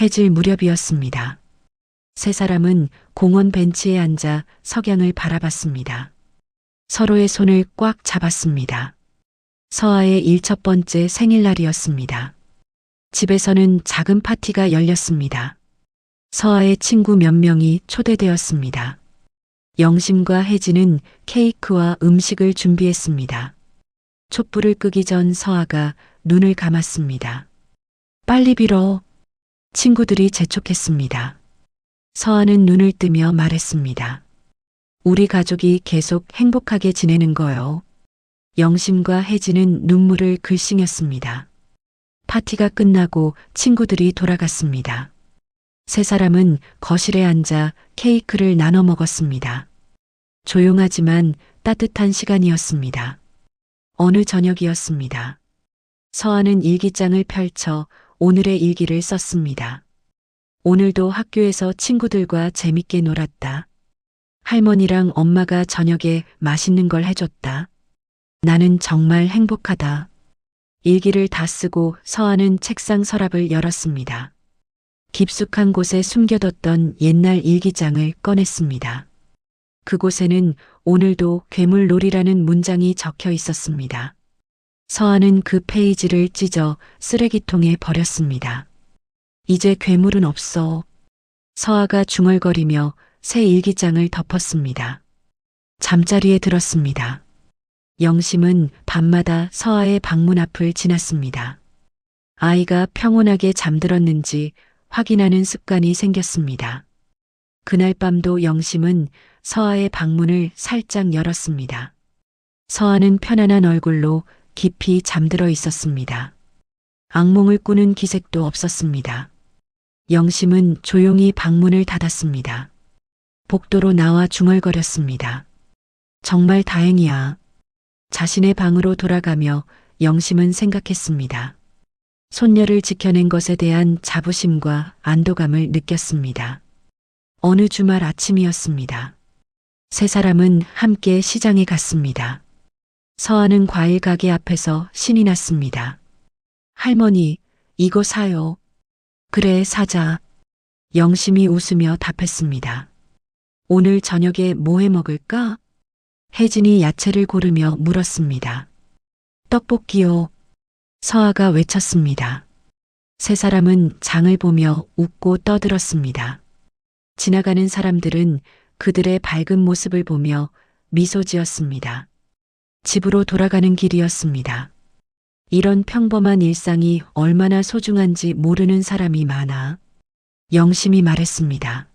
[SPEAKER 1] 해질 무렵이었습니다. 세 사람은 공원 벤치에 앉아 석양을 바라봤습니다. 서로의 손을 꽉 잡았습니다. 서아의 1첫 번째 생일날이었습니다. 집에서는 작은 파티가 열렸습니다. 서아의 친구 몇 명이 초대되었습니다. 영심과 혜진은 케이크와 음식을 준비했습니다. 촛불을 끄기 전 서아가 눈을 감았습니다. 빨리 빌어. 친구들이 재촉했습니다. 서아는 눈을 뜨며 말했습니다. 우리 가족이 계속 행복하게 지내는 거요. 영심과 혜진은 눈물을 글썽였습니다. 파티가 끝나고 친구들이 돌아갔습니다. 세 사람은 거실에 앉아 케이크를 나눠 먹었습니다. 조용하지만 따뜻한 시간이었습니다. 어느 저녁이었습니다. 서아는 일기장을 펼쳐 오늘의 일기를 썼습니다. 오늘도 학교에서 친구들과 재밌게 놀았다. 할머니랑 엄마가 저녁에 맛있는 걸 해줬다. 나는 정말 행복하다. 일기를 다 쓰고 서아는 책상 서랍을 열었습니다. 깊숙한 곳에 숨겨뒀던 옛날 일기장을 꺼냈습니다. 그곳에는 오늘도 괴물놀이라는 문장이 적혀 있었습니다. 서아는 그 페이지를 찢어 쓰레기통에 버렸습니다. 이제 괴물은 없어. 서아가 중얼거리며 새 일기장을 덮었습니다. 잠자리에 들었습니다. 영심은 밤마다 서아의 방문 앞을 지났습니다. 아이가 평온하게 잠들었는지 확인하는 습관이 생겼습니다. 그날 밤도 영심은 서아의 방문을 살짝 열었습니다. 서아는 편안한 얼굴로 깊이 잠들어 있었습니다. 악몽을 꾸는 기색도 없었습니다. 영심은 조용히 방문을 닫았습니다. 복도로 나와 중얼거렸습니다. 정말 다행이야. 자신의 방으로 돌아가며 영심은 생각했습니다. 손녀를 지켜낸 것에 대한 자부심과 안도감을 느꼈습니다. 어느 주말 아침이었습니다. 세 사람은 함께 시장에 갔습니다. 서아는 과일 가게 앞에서 신이 났습니다. 할머니, 이거 사요. 그래, 사자. 영심이 웃으며 답했습니다. 오늘 저녁에 뭐 해 먹을까? 혜진이 야채를 고르며 물었습니다. 떡볶이요. 서아가 외쳤습니다. 세 사람은 장을 보며 웃고 떠들었습니다. 지나가는 사람들은 그들의 밝은 모습을 보며 미소 지었습니다. 집으로 돌아가는 길이었습니다. 이런 평범한 일상이 얼마나 소중한지 모르는 사람이 많아. 영심이 말했습니다.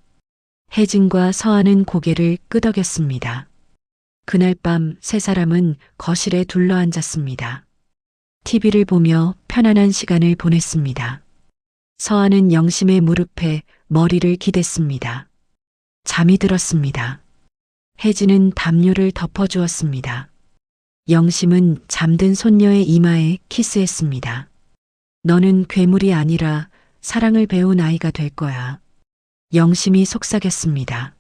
[SPEAKER 1] 혜진과 서아는 고개를 끄덕였습니다. 그날 밤 세 사람은 거실에 둘러앉았습니다. TV를 보며 편안한 시간을 보냈습니다. 서아는 영심의 무릎에 머리를 기댔습니다. 잠이 들었습니다. 혜진은 담요를 덮어주었습니다. 영심은 잠든 손녀의 이마에 키스했습니다. 너는 괴물이 아니라 사랑을 배운 아이가 될 거야. 영심이 속삭였습니다.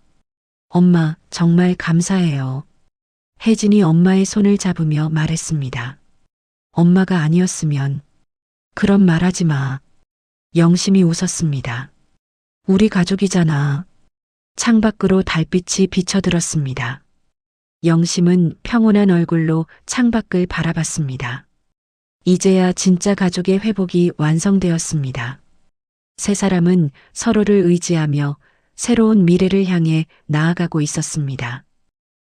[SPEAKER 1] 엄마, 정말 감사해요. 혜진이 엄마의 손을 잡으며 말했습니다. 엄마가 아니었으면. 그런 말하지 마. 영심이 웃었습니다. 우리 가족이잖아. 창밖으로 달빛이 비쳐들었습니다. 영심은 평온한 얼굴로 창밖을 바라봤습니다. 이제야 진짜 가족의 회복이 완성되었습니다. 세 사람은 서로를 의지하며 새로운 미래를 향해 나아가고 있었습니다.